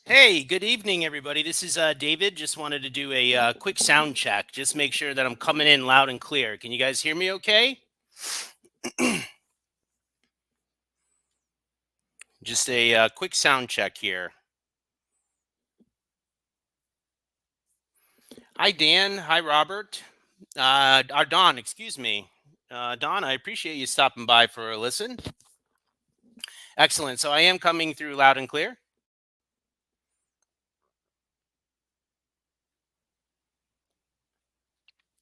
Hey, good evening, everybody. This is David. Just wanted to do a quick sound check. Just make sure that I'm coming in loud and clear. Can you guys hear me okay? Just a quick sound check here. Hi, Dan. Hi, Robert. Don, excuse me. Don, I appreciate you stopping by for a listen. Excellent. So I am coming through loud and clear.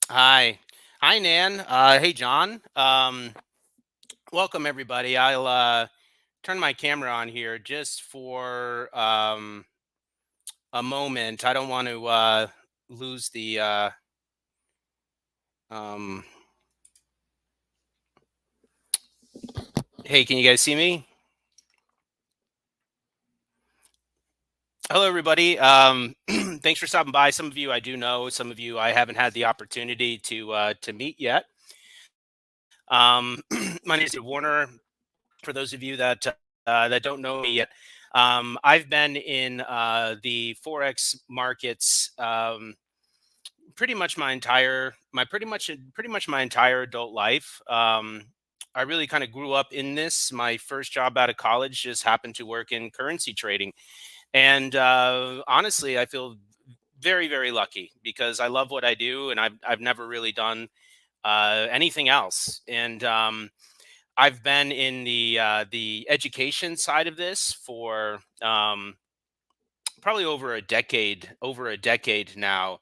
Hi. Hi, Nan. Hey, John. Welcome, everybody. I'll turn my camera on here just for a moment. I don't want to lose the. Um, hey, can you guys see me? Hello, everybody. Thanks for stopping by. Some of you I do know. Some of you I haven't had the opportunity to meet yet. My name is Warner. For those of you that don't know me yet, I've been in the forex markets pretty much my entire adult life. I really kind of grew up in this. My first job out of college just happened to work in currency trading, and honestly, I feel very lucky because I love what I do, and I've never really done anything else. And I've been in the education side of this for probably over a decade now.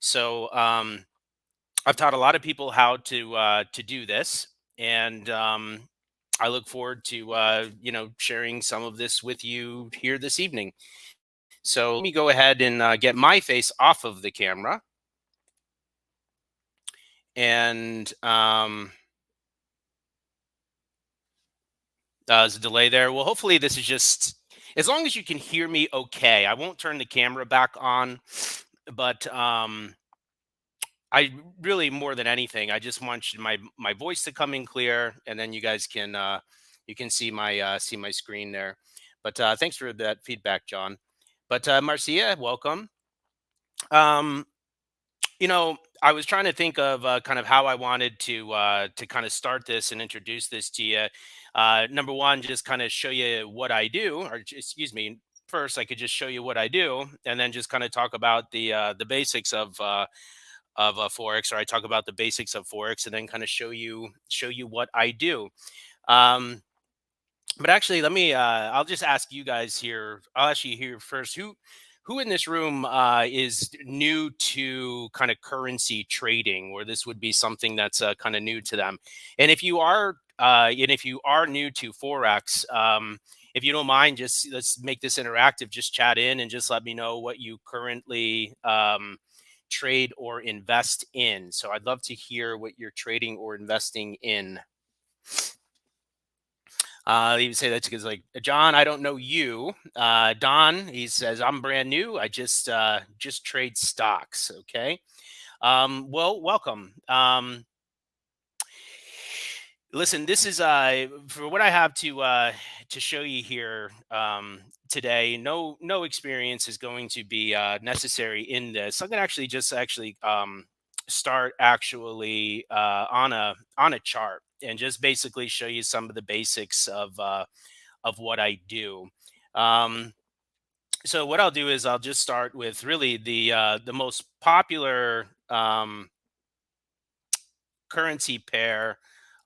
So I've taught a lot of people how to do this, and I look forward to sharing some of this with you here this evening. So let me go ahead and get my face off of the camera, and there's a delay there. Well, hopefully this is just as long as you can hear me okay. I won't turn the camera back on, but I really, more than anything, I just want my voice to come in clear, and then you can see my screen there. But thanks for that feedback, John. But Marcia, welcome. Um, I was trying to think of kind of how I wanted to kind of start this and introduce this to you. Number one, just kind of show you what I do, or excuse me. First, I could just show you what I do, and then just kind of talk about the basics of forex, or I talk about the basics of forex, and then kind of show you what I do. Um, but actually, let me. I'll just ask you guys here. I'll ask you here first. Who in this room is new to kind of currency trading, or this would be something that's kind of new to them? And if you are new to forex, if you don't mind, just let's make this interactive. Just chat in and just let me know what you currently trade or invest in. So I'd love to hear what you're trading or investing in. Even say that's because like John, I don't know you. Don, he says I'm brand new. I just trade stocks. Okay. Well, welcome. Listen, this is for what I have to show you here today. No experience is going to be necessary in this. I'm gonna actually start actually on a chart and just basically show you some of the basics of what I do. Um, so what I'll do is I'll just start with really the most popular currency pair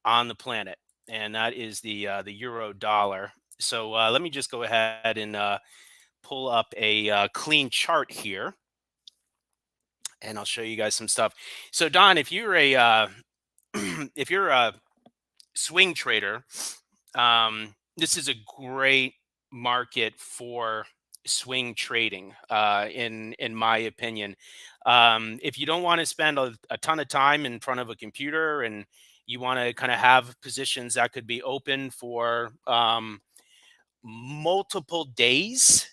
on the planet, and that is the euro dollar. So let me just go ahead and pull up a clean chart here, and I'll show you guys some stuff. So Don, if you're a if you're a swing trader, this is a great market for swing trading, in my opinion. If you don't want to spend a ton of time in front of a computer and you want to kind of have positions that could be open for multiple days,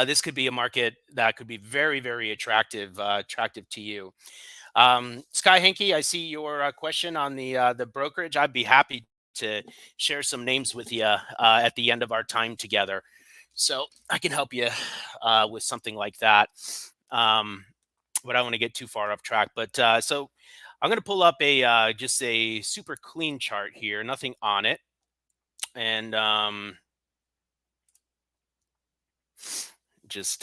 this could be a market that could be very attractive to you. Sky Henke, I see your question on the brokerage. I'd be happy to share some names with you at the end of our time together. So I can help you with something like that. Um, but I don't want to get too far off track. But so I'm going to pull up a just a super clean chart here, nothing on it, and just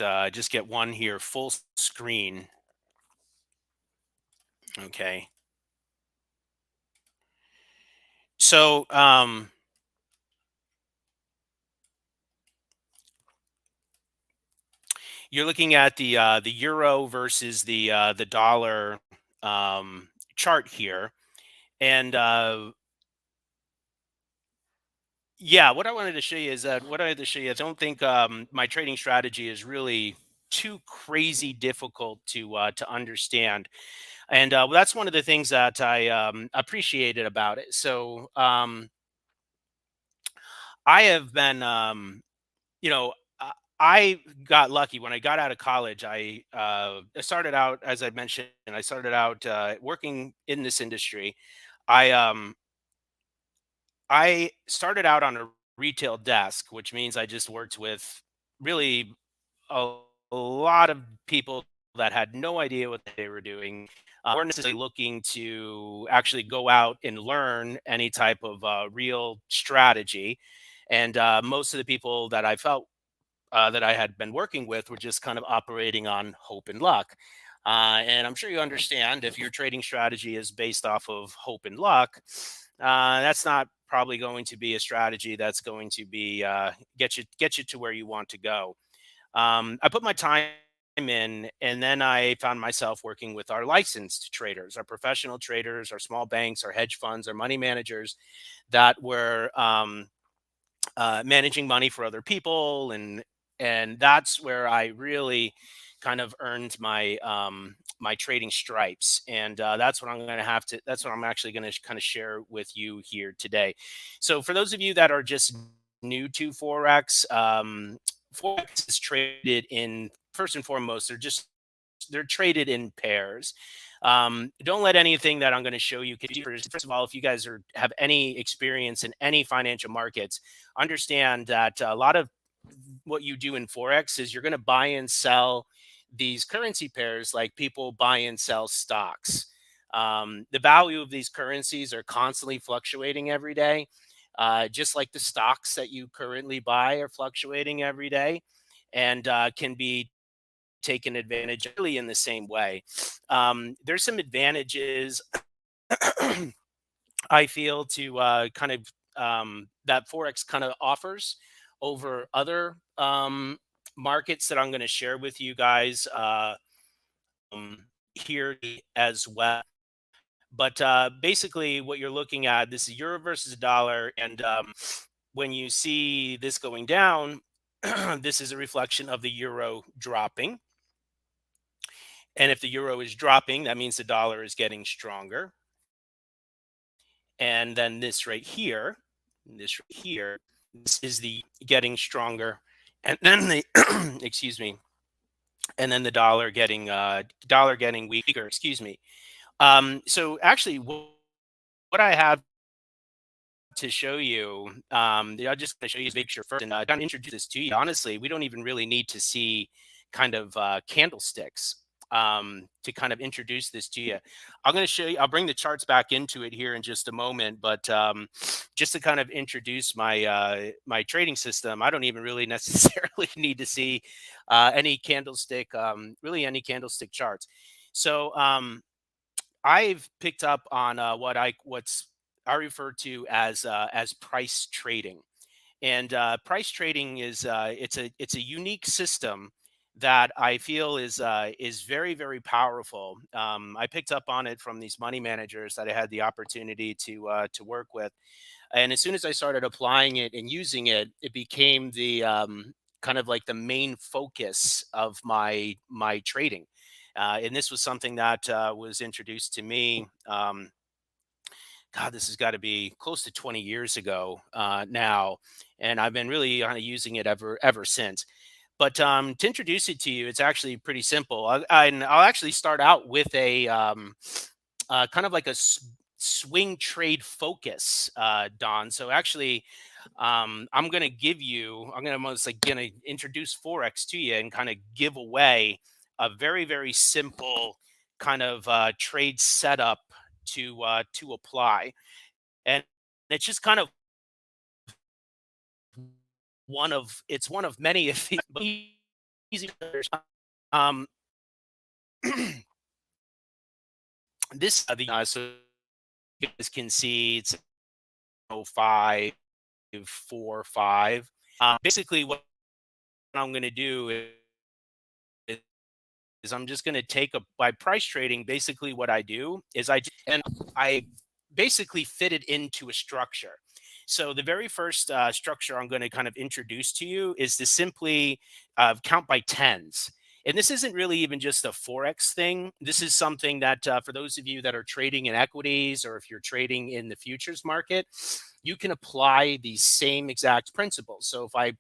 get one here full screen. Okay. So you're looking at the euro versus the dollar chart here, and yeah, what I wanted to show you is that what I had to show you. I don't think my trading strategy is really too crazy difficult to understand, and that's one of the things that I appreciated about it. So I have been you know, I I got lucky when I got out of college. I started out, as I mentioned, I started out working in this industry. I I started out on a retail desk, which means I just worked with really a, a lot of people that had no idea what they were doing. Weren't necessarily looking to actually go out and learn any type of real strategy. And most of the people that I felt that I had been working with were just kind of operating on hope and luck. And I'm sure you understand if your trading strategy is based off of hope and luck, that's not probably going to be a strategy that's going to be get you to where you want to go. I put my time in, and then I found myself working with our licensed traders, our professional traders, our small banks, our hedge funds, our money managers that were managing money for other people, and that's where I really kind of earned my my trading stripes, and that's what I'm going to have to. That's what I'm actually going to kind of share with you here today. So for those of you that are just new to forex, forex is traded in first and foremost. They're traded in pairs. Don't let anything that I'm going to show you confuse. First of all, if you guys have any experience in any financial markets, understand that a lot of what you do in forex is you're going to buy and sell these currency pairs like people buy and sell stocks. The value of these currencies are constantly fluctuating every day, just like the stocks that you currently buy are fluctuating every day, and can be taken advantage of really in the same way. There's some advantages I feel to kind of that forex kind of offers over other markets that I'm going to share with you guys here as well. But basically, what you're looking at, this is euro versus dollar, and when you see this going down, this is a reflection of the euro dropping. And if the euro is dropping, that means the dollar is getting stronger. And then this right here, this is the getting stronger. And then the excuse me, and then the dollar getting weaker. Excuse me. So actually, what I have to show you, I'm just going to show you this picture first, and kind of introduce this to you. Honestly, we don't even really need to see kind of candlesticks to kind of introduce this to you. I'm going to show you. I'll bring the charts back into it here in just a moment, but just to kind of introduce my my trading system, I don't even really necessarily need to see any candlestick, really any candlestick charts. So I've picked up on what's I refer to as price trading, and price trading is it's a unique system that I feel is very powerful. I picked up on it from these money managers that I had the opportunity to work with, and as soon as I started applying it and using it, it became the kind of like the main focus of my trading. And this was something that was introduced to me. God, this has got to be close to 20 years ago now, and I've been really kind of using it ever since. But to introduce it to you, it's actually pretty simple. And I'll actually start out with a kind of like swing trade focus, Don. So actually, I'm gonna almost like gonna introduce Forex to you and kind of give away a very, very simple kind of trade setup to apply. And it's just kind of it's one of many if easy to understand. Um, this so you guys can see it's 0545. Basically, what I'm going to do is I'm just going to take a by price trading. Basically, what I do is I basically fit it into a structure. So the very first structure I'm going to kind of introduce to you is to simply count by tens. And this isn't really even just a forex thing. This is something that for those of you that are trading in equities or if you're trading in the futures market, you can apply these same exact principles. So if I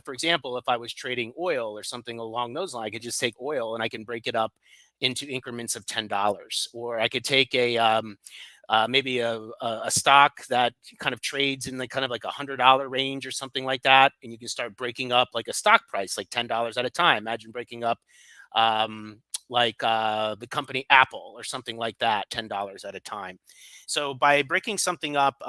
for example, if I was trading oil or something along those lines, I could just take oil and I can break it up into increments of $10. Or I could take maybe a stock that kind of trades in the kind of like $100 range or something like that, and you can start breaking up like a stock price, like $10 at a time. Imagine breaking up um, the company Apple or something like that, $10 at a time. So by breaking something up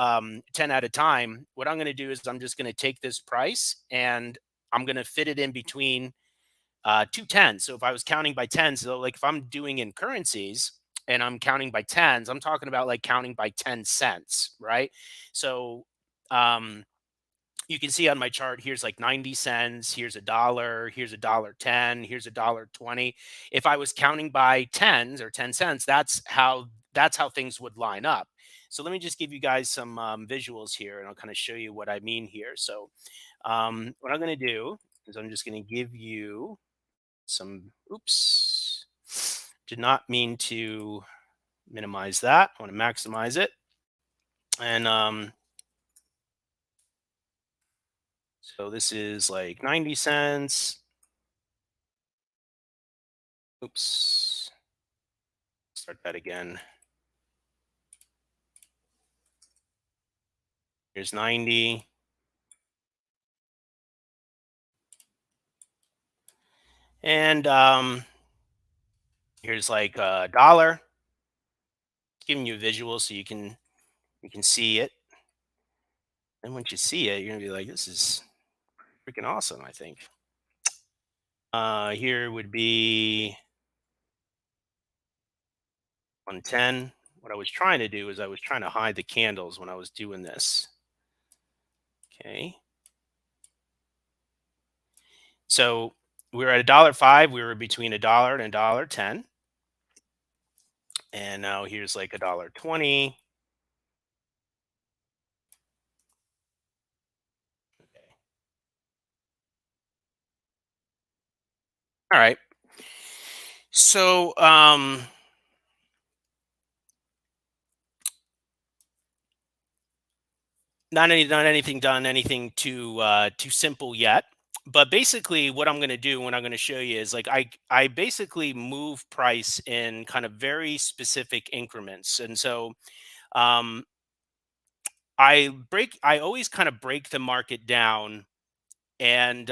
10 at a time, what I'm going to do is I'm just going to take this price and I'm going to fit it in between two tens. So if I was counting by tens, so like if I'm doing in currencies and I'm counting by tens, I'm talking about like counting by 10 cents, right? So um, you can see on my chart, here's like 90 cents, here's a dollar, here's a dollar 10, here's a dollar 20. If I was counting by tens or 10 cents, that's how things would line up. So let me just give you guys some visuals here and I'll kind of show you what I mean here. So what I'm going to do is I'm just going to give you some, oops, did not mean to minimize that. I want to maximize it. And so this is like 90 cents. Oops, start that again. Here's 90. And here's like a dollar. Giving you a visual so you can see it. And once you see it, you're gonna be like, this is freaking awesome, I think. Here would be 110. What I was trying to do is I was trying to hide the candles when I was doing this. Okay. So we were at $1.05. We were between a dollar and a dollar 10. And now here's like a dollar 20. Okay. All right. So not anything done, anything too simple yet. But basically what I'm gonna do, what I'm gonna show you is like I basically move price in kind of very specific increments. And so um I always kind of break the market down and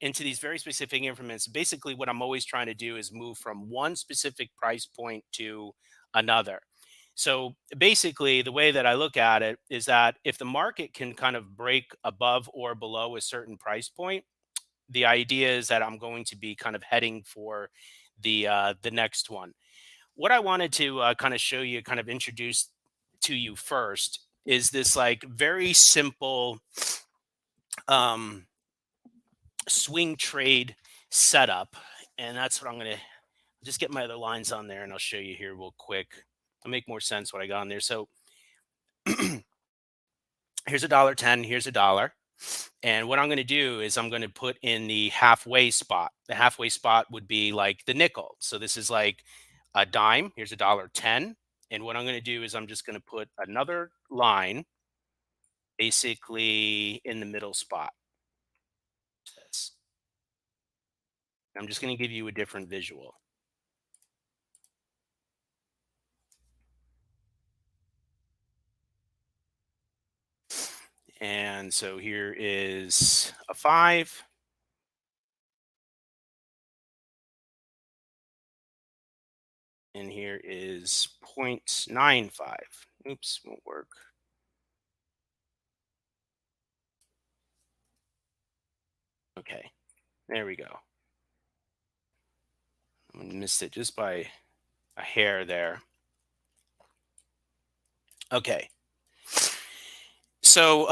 into these very specific increments. Basically, what I'm always trying to do is move from one specific price point to another. So basically, the way that I look at it is that if the market can kind of break above or below a certain price point, the idea is that I'm going to be kind of heading for the next one. What I wanted to kind of show you, kind of introduce to you first, is this like very simple um, swing trade setup. And that's what I'm going to just get my other lines on there and I'll show you here real quick. I'll make more sense what I got on there. So here's a dollar 10, here's a dollar. And what I'm going to do is I'm going to put in the halfway spot. The halfway spot would be like the nickel. So this is like a dime. Here's a dollar 10. And what I'm going to do is I'm just going to put another line basically in the middle spot. This. I'm just going to give you a different visual. And so here is a 5, and here is 0.95. Oops, won't work. Okay, there we go. I missed it just by a hair there. Okay. So,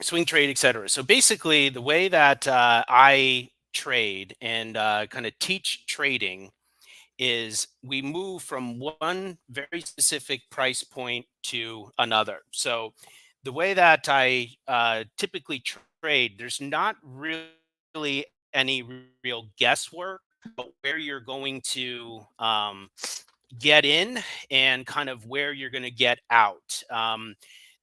swing trade, etc. So basically, the way that I trade and kind of teach trading is we move from one very specific price point to another. So the way that I typically trade, there's not really any real guesswork about where you're going to get in and kind of where you're going to get out.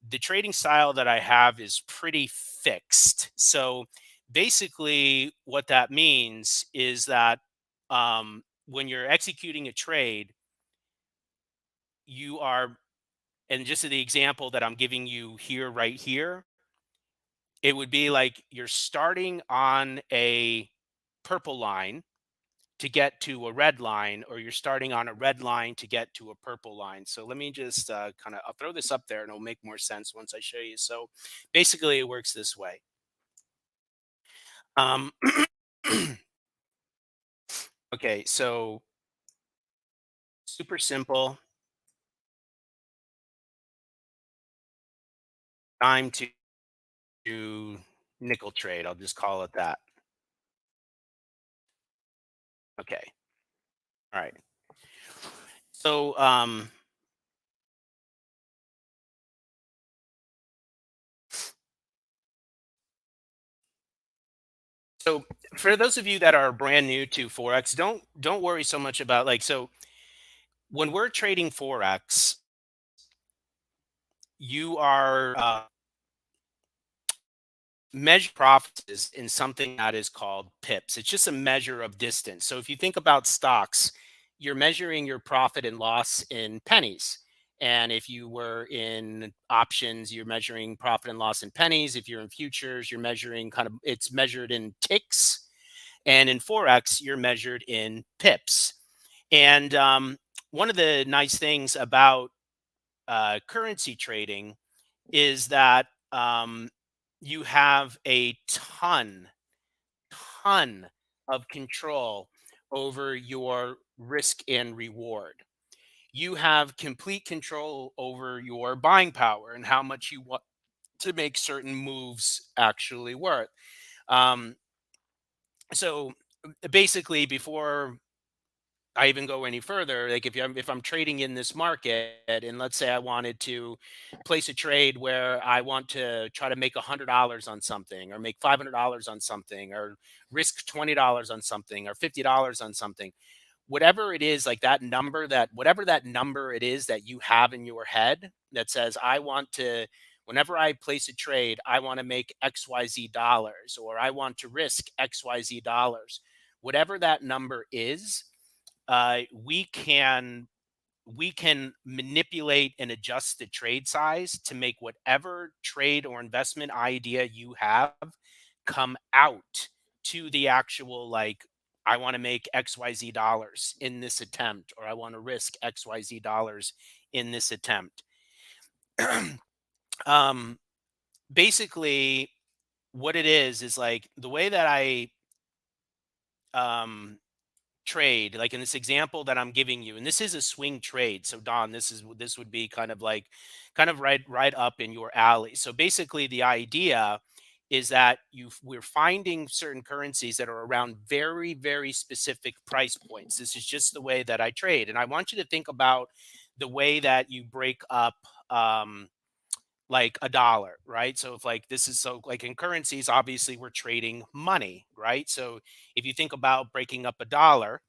The trading style that I have is pretty fixed. So basically, what that means is that when you're executing a trade, you are, and just the example that I'm giving you here, right here, it would be like you're starting on a purple line to get to a red line, or you're starting on a red line to get to a purple line. So let me just kind of, I'll throw this up there and it'll make more sense once I show you. So basically, it works this way. Um, okay, so super simple. Time to nickel trade. I'll just call it that. Okay. All right. So so for those of you that are brand new to Forex, don't worry so much about, like, so when we're trading Forex, you are measure profits is in something that is called pips. It's just a measure of distance. So if you think about stocks, you're measuring your profit and loss in pennies. And if you were in options, you're measuring profit and loss in pennies. If you're in futures, you're measuring kind of, it's measured in ticks. And in Forex, you're measured in pips. And one of the nice things about currency trading is that you have a ton of control over your risk and reward. You have complete control over your buying power and how much you want to make certain moves actually worth. Um, so basically, before I even go any further, like if I'm trading in this market, and let's say I wanted to place a trade where I want to try to make $100 on something, or make $500 on something, or risk $20 on something, or $50 on something, whatever it is, like that number, that whatever that number it is that you have in your head that says, I want to, whenever I place a trade, I want to make XYZ dollars, or I want to risk XYZ dollars, whatever that number is, we can manipulate and adjust the trade size to make whatever trade or investment idea you have come out to the actual, like, I want to make XYZ dollars in this attempt, or I want to risk XYZ dollars in this attempt. um Basically, what it is like the way that I um trade, like in this example that I'm giving you, and this is a swing trade. So Don, this would be kind of like, kind of right up in your alley. So basically, the idea is that we're finding certain currencies that are around very specific price points. This is just the way that I trade, and I want you to think about the way that you break up. Like a dollar, right? So if, like, this is, so like in currencies, obviously we're trading money, right? So if you think about breaking up a dollar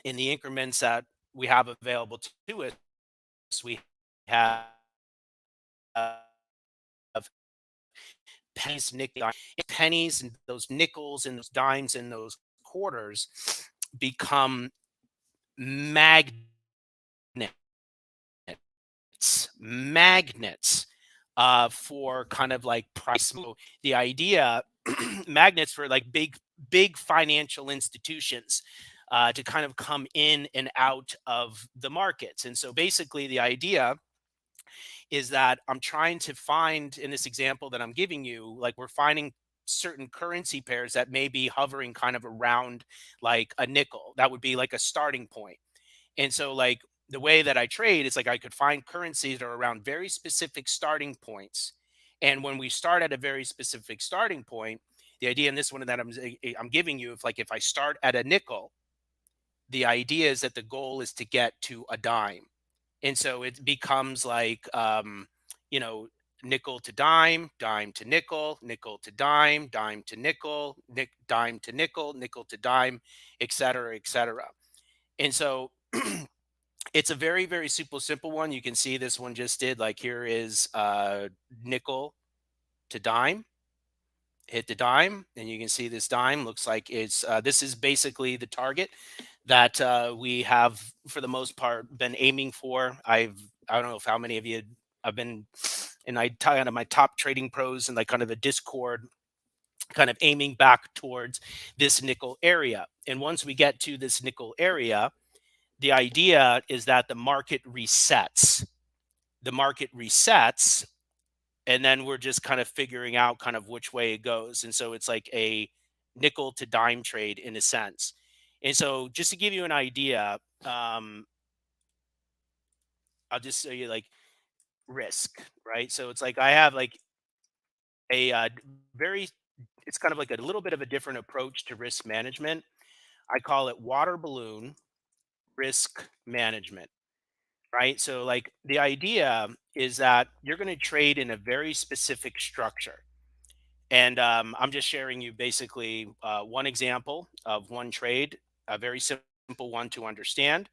in the increments that we have available to us, we have pennies, pennies, and those nickels and those dimes and those quarters become magnified magnets for kind of like price. So the idea, magnets for like big financial institutions to kind of come in and out of the markets. And so basically, the idea is that I'm trying to find in this example that I'm giving you, like we're finding certain currency pairs that may be hovering kind of around like a nickel. That would be like a starting point. And so, like, the way that I trade is like I could find currencies that are around very specific starting points. And when we start at a very specific starting point, the idea in this one that I'm giving you, if I start at a nickel, the idea is that the goal is to get to a dime. And so it becomes like, you know, nickel to dime, dime to nickel, nickel to dime, dime to nickel, dime to nickel, nickel to dime, et cetera, et cetera. And so it's a very, very simple one. You can see this one just did like here is nickel to dime, hit the dime, and you can see this dime looks like it's this is basically the target that we have for the most part been aiming for. I don't know if how many of you I've been and I tie out of my top trading pros and like kind of a Discord kind of aiming back towards this nickel area. And once we get to this nickel area, the idea is that the market resets. The market resets, and then we're just kind of figuring out kind of which way it goes. And so it's like a nickel to dime trade in a sense. And so just to give you an idea, I'll just show you like risk, right? So it's like I have like a very, it's kind of like a little bit of a different approach to risk management. I call it water balloon risk management. Right? So, like, the idea is that you're going to trade in a very specific structure. And I'm just sharing you basically one example of one trade, a very simple one to understand.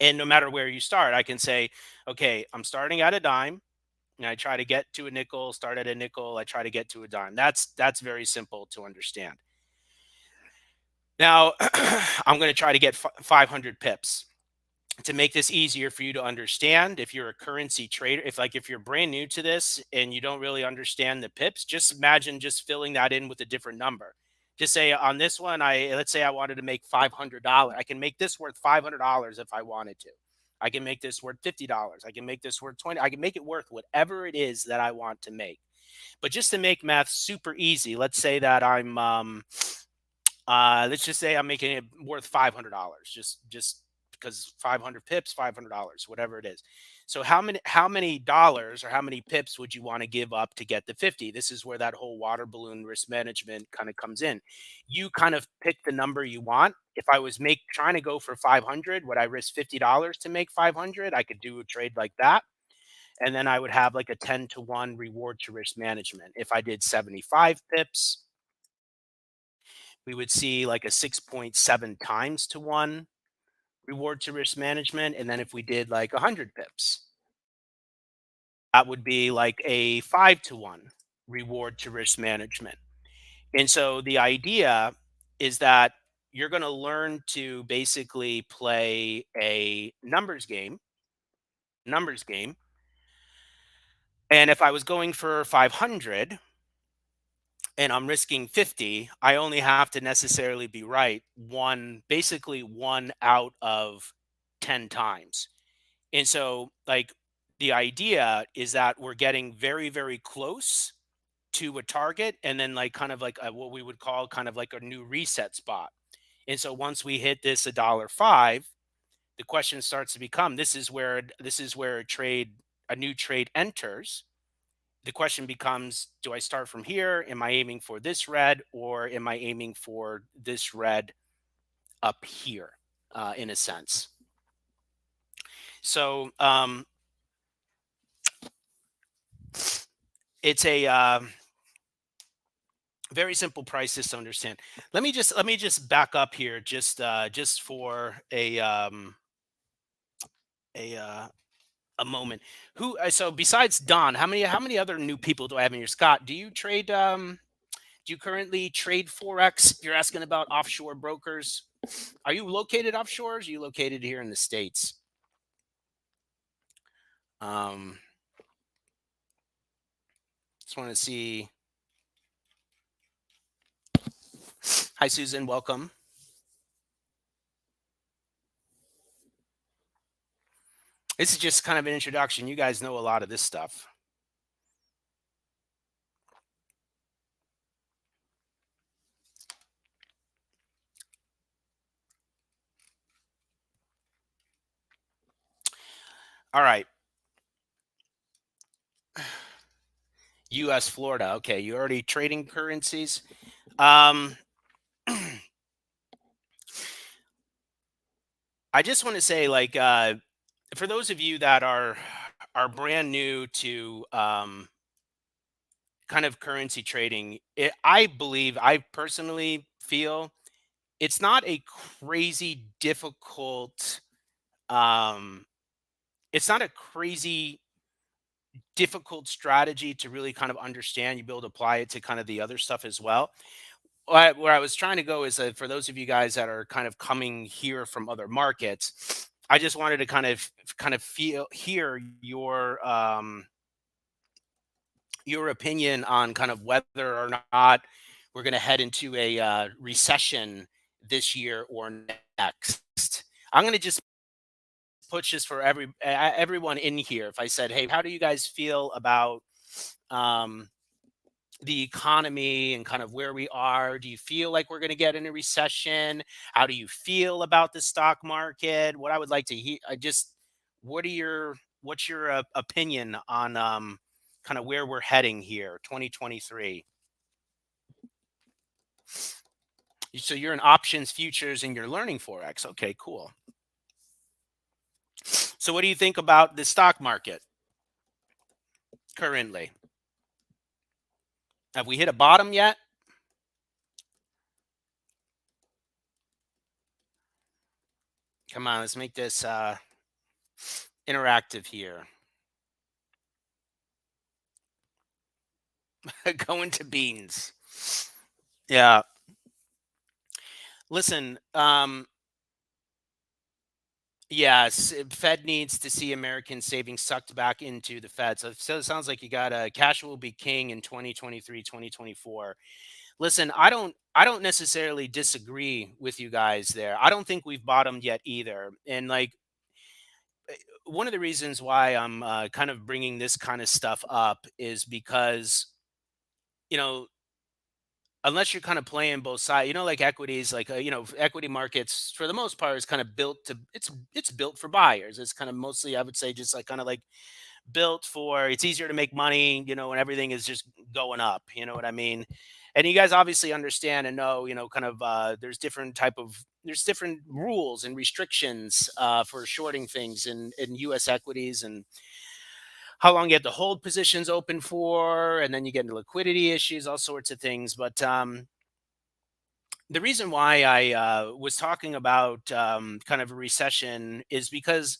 And no matter where you start, I can say, okay, I'm starting at a dime and I try to get to a nickel, start at a nickel, I try to get to a dime. That's very simple to understand. Now, I'm going to try to get 500 pips. To make this easier for you to understand, if you're a currency trader, if you're brand new to this and you don't really understand the pips, just imagine just filling that in with a different number. Just say on this one, let's say I wanted to make $500. I can make this worth $500 if I wanted to. I can make this worth $50. I can make this worth 20. I can make it worth whatever it is that I want to make. But just to make math super easy, let's say that let's just say I'm making it worth $500. Just because 500 pips, $500, whatever it is. So how many dollars or how many pips would you want to give up to get the 50? This is where that whole water balloon risk management kind of comes in. You kind of pick the number you want. If I was make trying to go for 500, would I risk $50 to make 500? I could do a trade like that. And then I would have like a 10 to 1 reward to risk management. If I did 75 pips, we would see like a 6.7 times to 1 reward to risk management. And then if we did like 100 pips, that would be like a 5 to 1 reward to risk management. And so the idea is that you're going to learn to basically play a numbers game. And if I was going for 500 and I'm risking 50, I only have to necessarily be right basically one out of 10 times. And so, like, the idea is that we're getting very, very close to a target and then, like, kind of like what we would call kind of like a new reset spot. And so, once we hit this $1.05, the question starts to become this is where a new trade enters. The question becomes, do I start from here? Am I aiming for this red or am I aiming for this red up here, in a sense? So, it's a very simple price to understand. Let me just back up here just for a uh, a moment. So besides Don, how many other new people do I have in here? Scott, do you currently trade Forex? You're asking about offshore brokers. Are you located offshore? Or are you located here in the States? Um, just want to see. Hi, Susan. Welcome. This is just kind of an introduction. You guys know a lot of this stuff. All right. U.S. Florida. Okay, you already trading currencies. Um, I just want to say, like, for those of you that are brand new to kind of currency trading, I believe, I personally feel it's not a crazy difficult. Um, it's not a crazy difficult strategy to really kind of understand. You be able to apply it to kind of the other stuff as well. Where I was trying to go is that for those of you guys that are kind of coming here from other markets, I just wanted to kind of feel hear your opinion on kind of whether or not we're going to head into a recession this year or next. I'm going to just push this for everyone in here. If I said, "Hey, how do you guys feel about um, the economy and kind of where we are? Do you feel like we're going to get in a recession? How do you feel about the stock market?" What I would like to hear, what are your what's your opinion on kind of where we're heading here, 2023? So you're in options, futures, and you're learning forex. Okay, cool. So what do you think about the stock market currently? Have we hit a bottom yet? Come on, let's make this interactive here. Going to beans. Yeah. Listen, yes, Fed needs to see American savings sucked back into the Fed. So it sounds like you got a cash will be king in 2023, 2024. Listen, I don't necessarily disagree with you guys there. I don't think we've bottomed yet either. And like one of the reasons why I'm kind of bringing this kind of stuff up is because you know unless you're kind of playing both sides, like equities, like equity markets for the most part is kind of it's built for buyers. It's kind of mostly, I would say, just like kind of like built for it's easier to make money, when everything is just going up. You know what I mean? And you guys obviously understand and know, kind of there's different rules and restrictions for shorting things in U.S. equities and how long you have to hold positions open for, and then you get into liquidity issues, all sorts of things. But the reason why I was talking about kind of a recession is because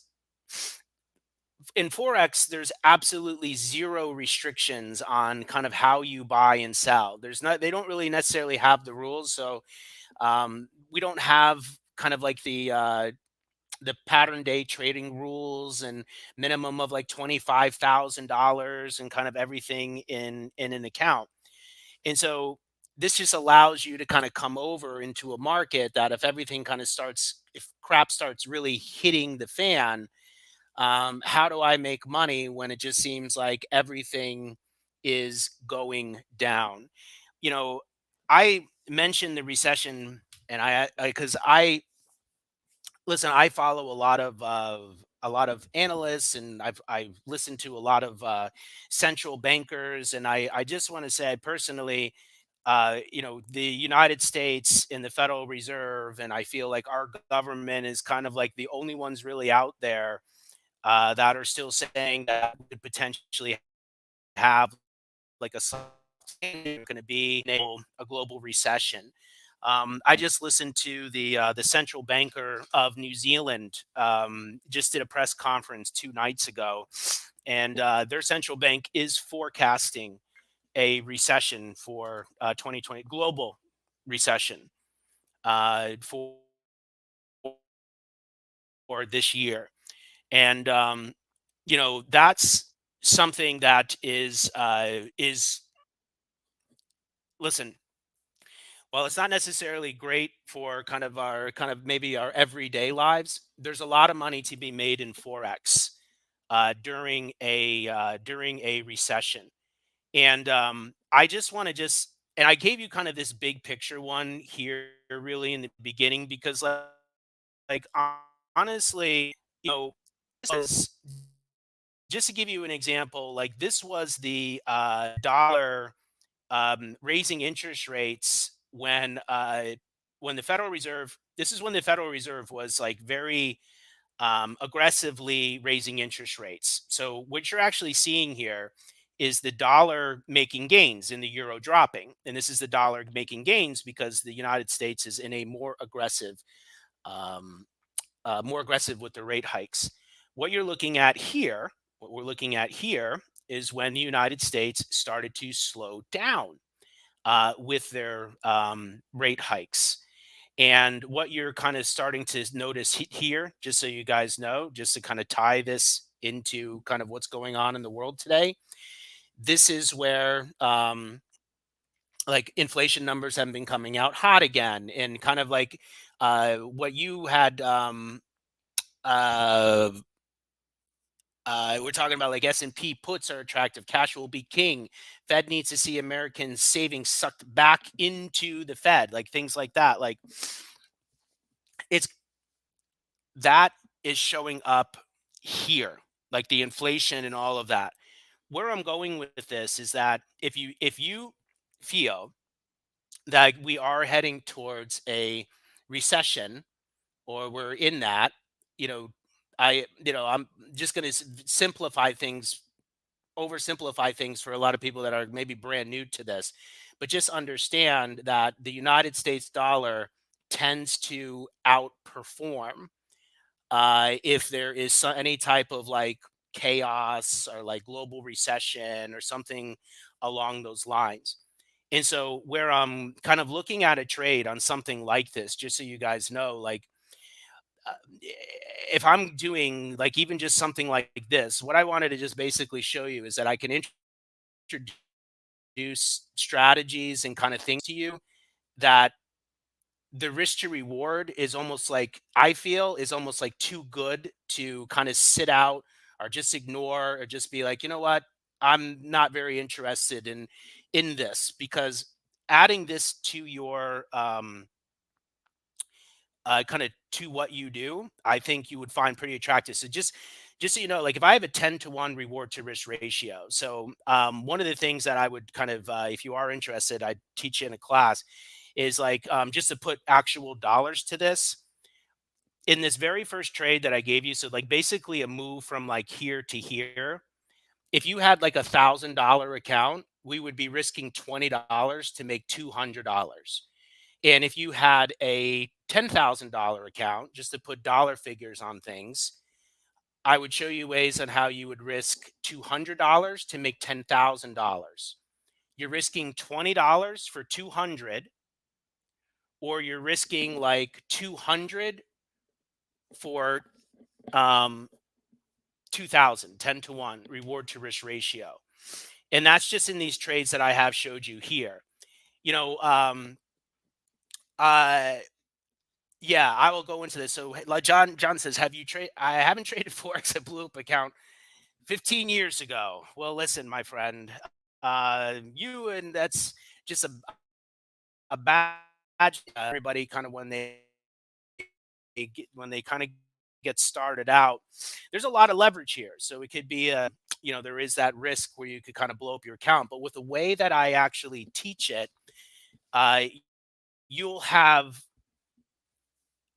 in forex there's absolutely zero restrictions on kind of how you buy and sell. There's not They don't really necessarily have the rules, so we don't have kind of like the pattern day trading rules and minimum of like $25,000 and kind of everything in an account. And so this just allows you to kind of come over into a market that if everything kind of starts, if crap starts really hitting the fan, how do I make money when it just seems like everything is going down? You know, I mentioned the recession, and because I listen, I follow a lot of analysts, and I've listened to a lot of central bankers, and I just want to say, I personally, the United States and the Federal Reserve, and I feel like our government is kind of like the only ones really out there that are still saying that we could potentially have like going to be a global recession. I just listened to the central banker of New Zealand just did a press conference 2 nights ago, and their central bank is forecasting a recession for 2020, global recession for this year. And that's something that is listen, while it's not necessarily great for kind of maybe our everyday lives, there's a lot of money to be made in forex during a recession. And I just want to just and I gave you kind of this big picture one here really in the beginning because like honestly, this was just to give you an example, like this was the dollar raising interest rates when the Federal Reserve. This is when the Federal Reserve was like very aggressively raising interest rates. So what you're actually seeing here is the dollar making gains and the euro dropping, and this is the dollar making gains because the United States is in a um, more aggressive with the rate hikes. What you're looking at here, what we're looking at here, is when the United States started to slow down with their rate hikes. And what you're kind of starting to notice here, just so you guys know, just to kind of tie this into kind of what's going on in the world today, this is where like inflation numbers have been coming out hot again, and kind of like what you had uh, we're talking about like S&P puts are attractive. Cash will be king. Fed needs to see American savings sucked back into the Fed, like things like that. Like it's that is showing up here, like the inflation and all of that. Where I'm going with this is that if you feel that we are heading towards a recession or we're in that, you know, I'm just going to simplify things, oversimplify things for a lot of people that are maybe brand new to this, but just understand that the United States dollar tends to outperform if there is any type of like chaos or like global recession or something along those lines. And so, where I'm kind of looking at a trade on something like this, just so you guys know, like uh, if I'm doing like even just something like this, what I wanted to just basically show you is that I can introduce strategies and kind of things to you that the risk to reward is almost like I feel is almost like too good to kind of sit out or just ignore or just be like, you know what, I'm not very interested in this because adding this to your kind of to what you do, I think you would find pretty attractive. So just so you know, like if I have a 10-to-1 reward to risk ratio, so one of the things that I would kind of, if you are interested, I teach in a class, is like just to put actual dollars to this. In this very first trade that I gave you, so like basically a move from like here to here, if you had like $1,000 account, we would be risking $20 to make $200. And if you had a $10,000 account, just to put dollar figures on things, I would show you ways on how you would risk $200 to make $10,000. You're risking $20 for 200, or you're risking like 200 for um 2000, 10-to-1 reward to risk ratio. And that's just in these trades that I have showed you here. You know, uh yeah, I will go into this. So, like John says, have you trade? I haven't traded forex. I blew up account 15 years ago. Well, listen, my friend, you and that's just a bad everybody kind of when they kind of get started out. There's a lot of leverage here, so it could be a there is that risk where you could kind of blow up your account. But with the way that I actually teach it, uh, you'll have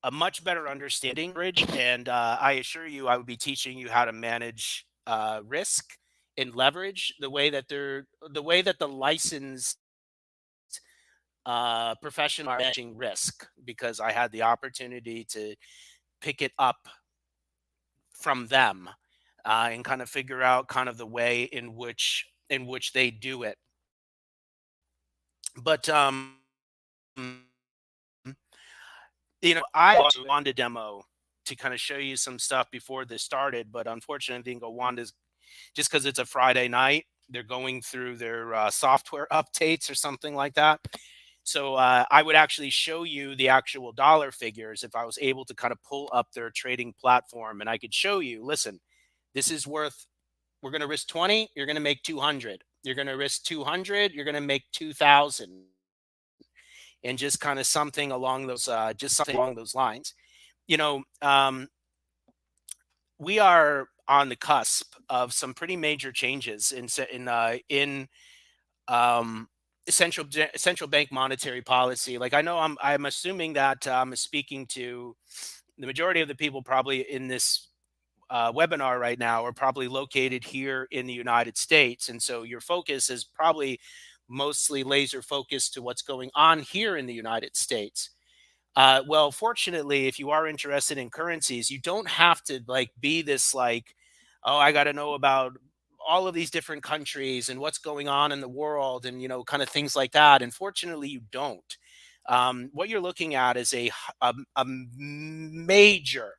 a much better understanding bridge, and I assure you I would be teaching you how to manage risk and leverage the way that the licensed professional are managing risk, because I had the opportunity to pick it up from them and kind of figure out kind of the way in which they do it. But I also on the demo. to kind of show you some stuff before this started, but unfortunately, I think Wanda's just because it's a Friday night, they're going through their software updates or something like that. So I would actually show you the actual dollar figures if I was able to kind of pull up their trading platform, and I could show you, listen, this is worth, we're going to risk 20, you're going to make 200. You're going to risk 200, you're going to make 2000, and just kind of something along those just something along those lines. You know, we are on the cusp of some pretty major changes in um, central bank monetary policy. Like I know I'm assuming that I'm speaking to the majority of the people probably in this webinar right now are probably located here in the United States, and so your focus is probably mostly laser focused to what's going on here in the United States. Well, fortunately, if you are interested in currencies, you don't have to like be this like, oh, I got to know about all of these different countries and what's going on in the world and kind of things like that. And fortunately, you don't. What you're looking at is a major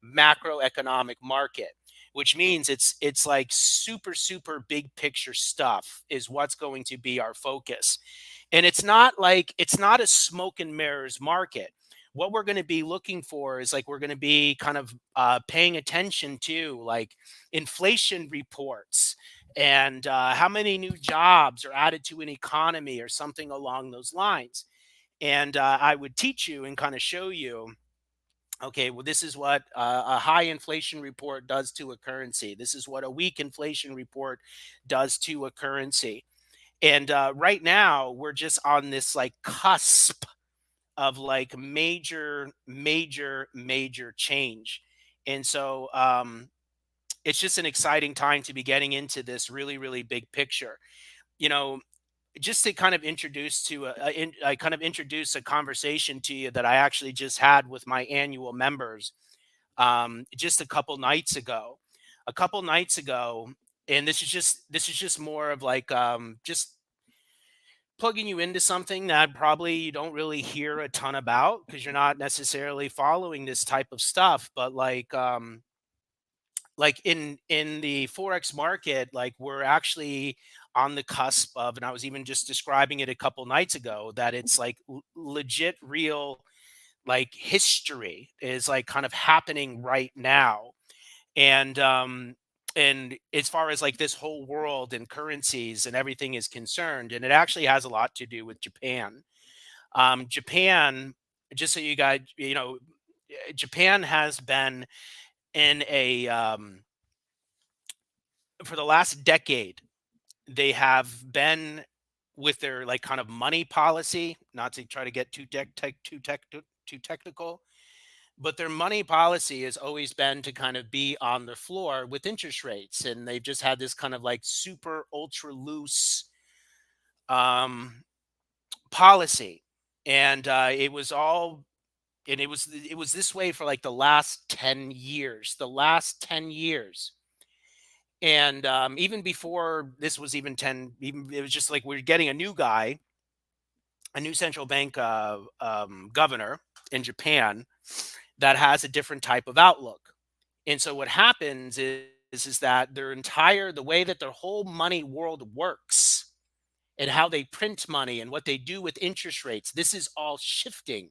macroeconomic market, which means it's like super big picture stuff is what's going to be our focus. And it's not a smoke and mirrors market. What we're going to be looking for is like we're going to be kind of paying attention to like inflation reports and how many new jobs are added to an economy or something along those lines. And I would teach you and kind of show you, okay, well, this is what a high inflation report does to a currency. This is what a weak inflation report does to a currency. And right now, we're just on this like cusp of like major change. And so it's just an exciting time to be getting into this really big picture. You know, just to kind of I kind of introduce a conversation to you that I actually just had with my annual members just a couple nights ago. A couple nights ago, and this is just more of like just plugging you into something that probably you don't really hear a ton about because you're not necessarily following this type of stuff. But like in the Forex market, like we're actually on the cusp of, and I was even just describing it a couple nights ago, that it's like legit real like history is like kind of happening right now. And as far as like this whole world and currencies and everything is concerned, and it actually has a lot to do with Japan. Japan, just so you guys, Japan has been in a for the last decade, they have been with their like kind of money policy, not to try to get too technical, but their money policy has always been to kind of be on the floor with interest rates, and they've just had this kind of like super ultra loose um, policy, and it was this way for like the last 10 years, and even before this was even 10, even it was just like we're getting a new guy, a new central bank governor in Japan that has a different type of outlook. And so what happens is that the way that their whole money world works and how they print money and what they do with interest rates, this is all shifting.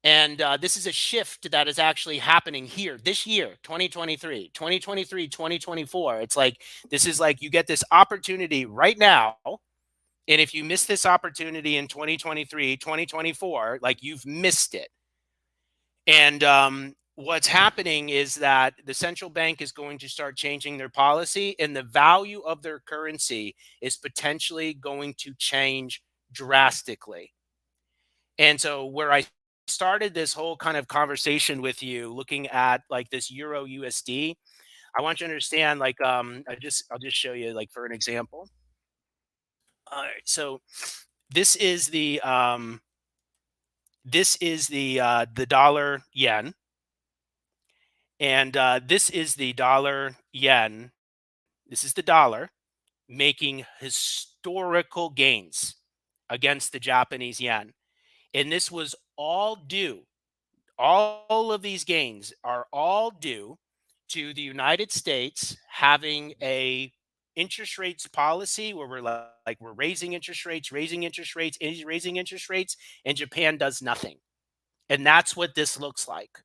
And this is a shift that is actually happening here this year, 2023, 2023, 2024. It's like, this is like you get this opportunity right now. And if you miss this opportunity in 2023, 2024, like you've missed it. And what's happening is that the central bank is going to start changing their policy, and the value of their currency is potentially going to change drastically. And so, where I started this whole kind of conversation with you, looking at like this Euro USD, I want you to understand, like, I'll just show you, like, for an example. All right, so this is the dollar yen, and this is the dollar yen. This is the dollar making historical gains against the Japanese yen. And this was all due, All of these gains are all due to the United States having a interest rates policy where we're like we're raising interest rates, raising interest rates, and Japan does nothing. And that's what this looks like.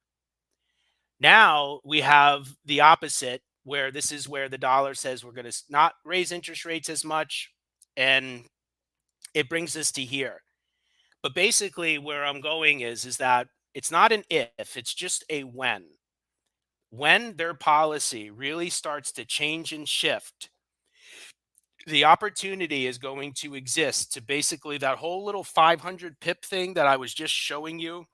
Now we have the opposite, where this is where the dollar says we're going to not raise interest rates as much, and it brings us to here. But basically, where I'm going is that it's not an if, it's just a when. When their policy really starts to change and shift, the opportunity is going to exist to basically that whole little 500 pip thing that I was just showing you,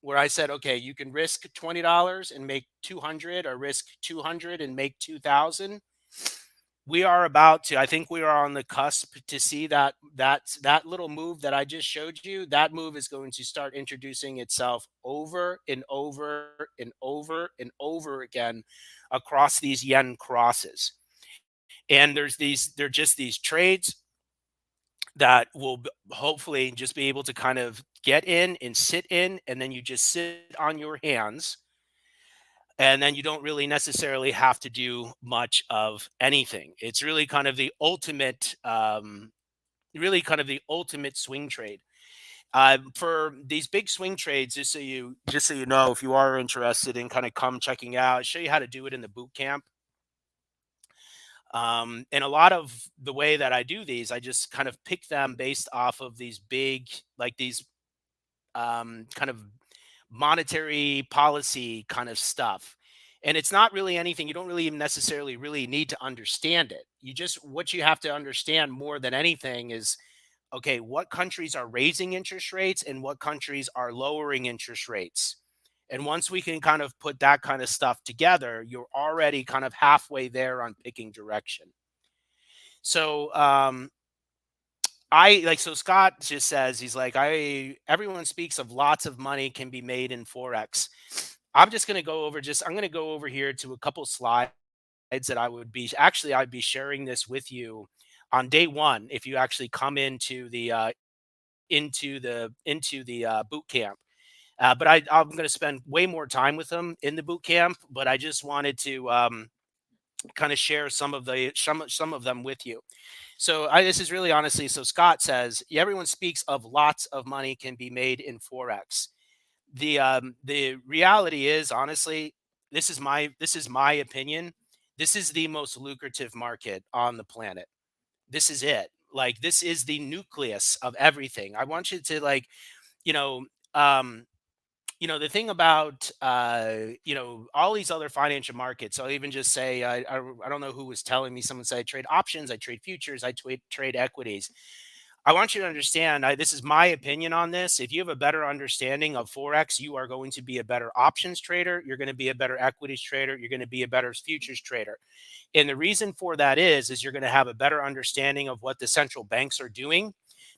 where I said, okay, you can risk $20 and make 200, or risk 200 and make 2,000. We are about to, I think we are on the cusp to see that little move that I just showed you. That move is going to start introducing itself over and over and over and over again across these yen crosses. And they're just these trades that will hopefully just be able to kind of get in and sit in, and then you just sit on your hands, and then you don't really necessarily have to do much of anything. It's really kind of the ultimate, really kind of the ultimate swing trade. For these big swing trades, just so you know, if you are interested in kind of come checking out, show you how to do it in the boot camp. And a lot of the way that I do these, I just kind of pick them based off of these big, like these kind of monetary policy kind of stuff. And it's not really anything, you don't really even necessarily really need to understand it. You just, what you have to understand more than anything is, okay, what countries are raising interest rates and what countries are lowering interest rates. And once we can kind of put that kind of stuff together, you're already kind of halfway there on picking direction. So, I like, so Scott just says, he's like, I everyone speaks of lots of money can be made in Forex. I'm just gonna go over I'm gonna go over here to a couple slides that I'd be sharing this with you on day one if you actually come into the boot camp. I'm going to spend way more time with them in the boot camp. But I just wanted to kind of share some of them with you. So this is really honestly. So Scott says, "Yeah, everyone speaks of lots of money can be made in Forex. The reality is, honestly, this is my opinion. This is the most lucrative market on the planet. This is it. Like, this is the nucleus of everything. I want you to, like, you know, um, the thing about all these other financial markets. I'll even just say, I don't know who was telling me. Someone said I trade options, I trade futures, I trade equities. I want you to understand, this is my opinion on this. If you have a better understanding of Forex, you are going to be a better options trader. You're going to be a better equities trader. You're going to be a better futures trader. And the reason for that is you're going to have a better understanding of what the central banks are doing,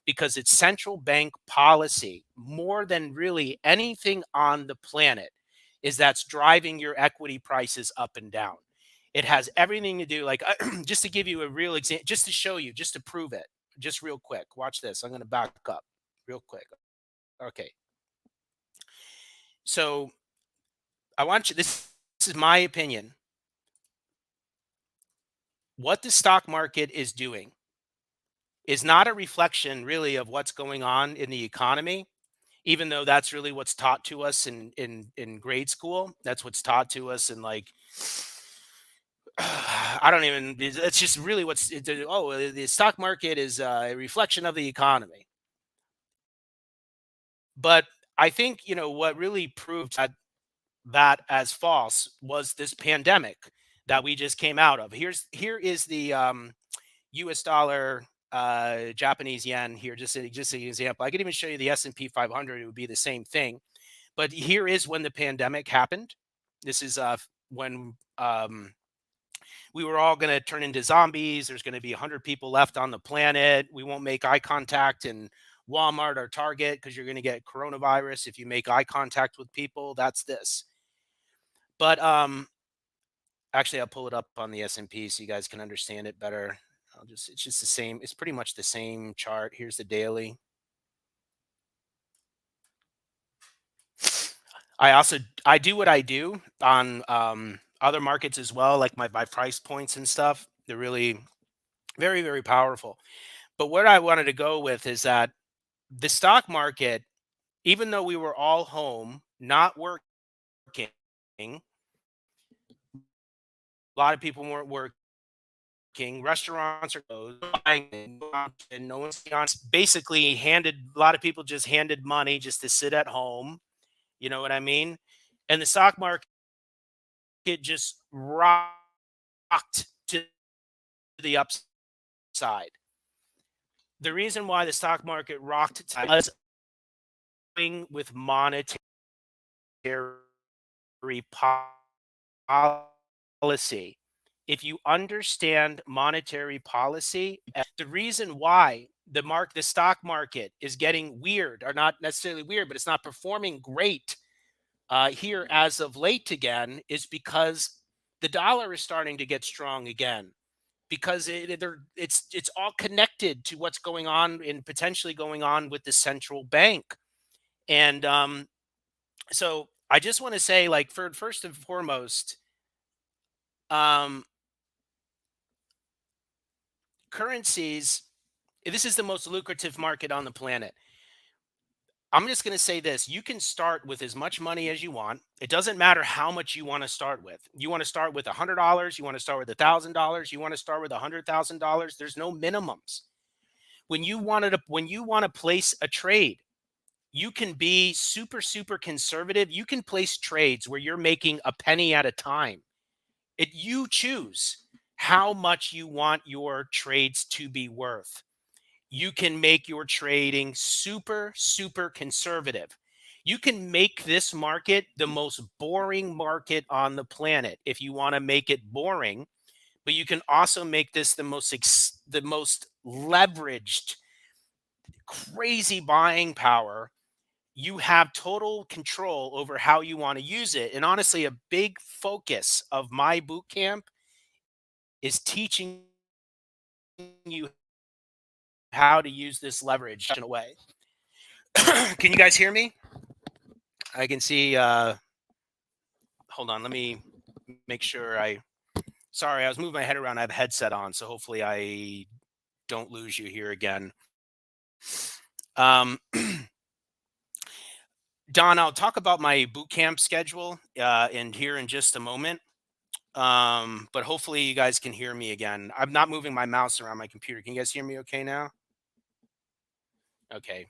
because it's central bank policy more than really anything on the planet is that's driving your equity prices up and down. It has everything to do, like, just to give you a real example, just to show you, just to prove it, just real quick. Watch this. I'm going to back up real quick. Okay. So I want you, this is my opinion. What the stock market is doing is not a reflection really of what's going on in the economy, even though that's really what's taught to us in grade school. That's what's taught to us in, like, I don't even, it's just really the stock market is a reflection of the economy. But I think, what really proved that as false was this pandemic that we just came out of. Here is the US dollar, Japanese yen here, just an example. I could even show you the S&P 500. It would be the same thing. But here is when the pandemic happened. This is when we were all going to turn into zombies. There's going to be 100 people left on the planet. We won't make eye contact in Walmart or Target because you're going to get coronavirus if you make eye contact with people. That's this. But actually, I'll pull it up on the S&P so you guys can understand it better. It's just the same. It's pretty much the same chart. Here's the daily. I do what I do on other markets as well, like my price points and stuff. They're really very, very powerful. But what I wanted to go with is that the stock market, even though we were all home, not working, a lot of people weren't working, restaurants are closed, and no one's on. Basically, handed a lot of people just handed money just to sit at home. You know what I mean? And the stock market just rocked to the upside. The reason why the stock market rocked was with monetary policy. If you understand monetary policy, the reason why the stock market is getting weird, or not necessarily weird, but it's not performing great here as of late again, is because the dollar is starting to get strong again. Because it's all connected to what's going on and potentially going on with the central bank. And so I just want to say, like, for first and foremost, um, currencies. This is the most lucrative market on the planet. I'm just going to say this. You can start with as much money as you want. It doesn't matter how much you want to start with. You want to start with $100. You want to start with $1,000. You want to start with $100,000. There's no minimums. When you want to place a trade, you can be super, super conservative. You can place trades where you're making a penny at a time. You choose how much you want your trades to be worth. You can make your trading super, super conservative. You can make this market the most boring market on the planet if you want to make it boring, but you can also make this the most leveraged, crazy buying power. You have total control over how you want to use it. And honestly, a big focus of my boot camp is teaching you how to use this leverage in a way. Can you guys hear me? I can see. Hold on. Let me make sure I. Sorry, I was moving my head around. I have a headset on, so hopefully I don't lose you here again. Um, Don, I'll talk about my boot camp schedule in here in just a moment. But hopefully you guys can hear me again. I'm not moving my mouse around my computer. Can you guys hear me okay now? Okay.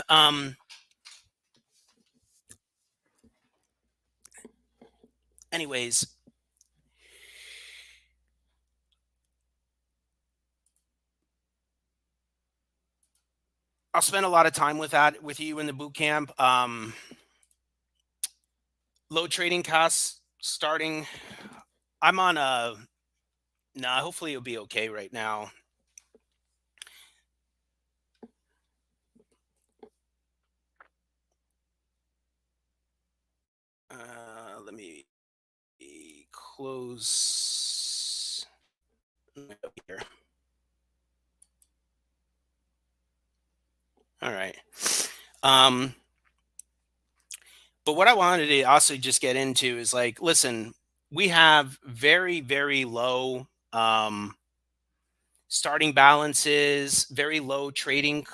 um, anyways, I'll spend a lot of time with you in the boot camp. Low trading costs starting. I'm on a. Nah, hopefully it'll be okay right now. Let me close here. All right. Um, but what I wanted to also just get into is, like, listen, we have very, very low starting balances, very low trading,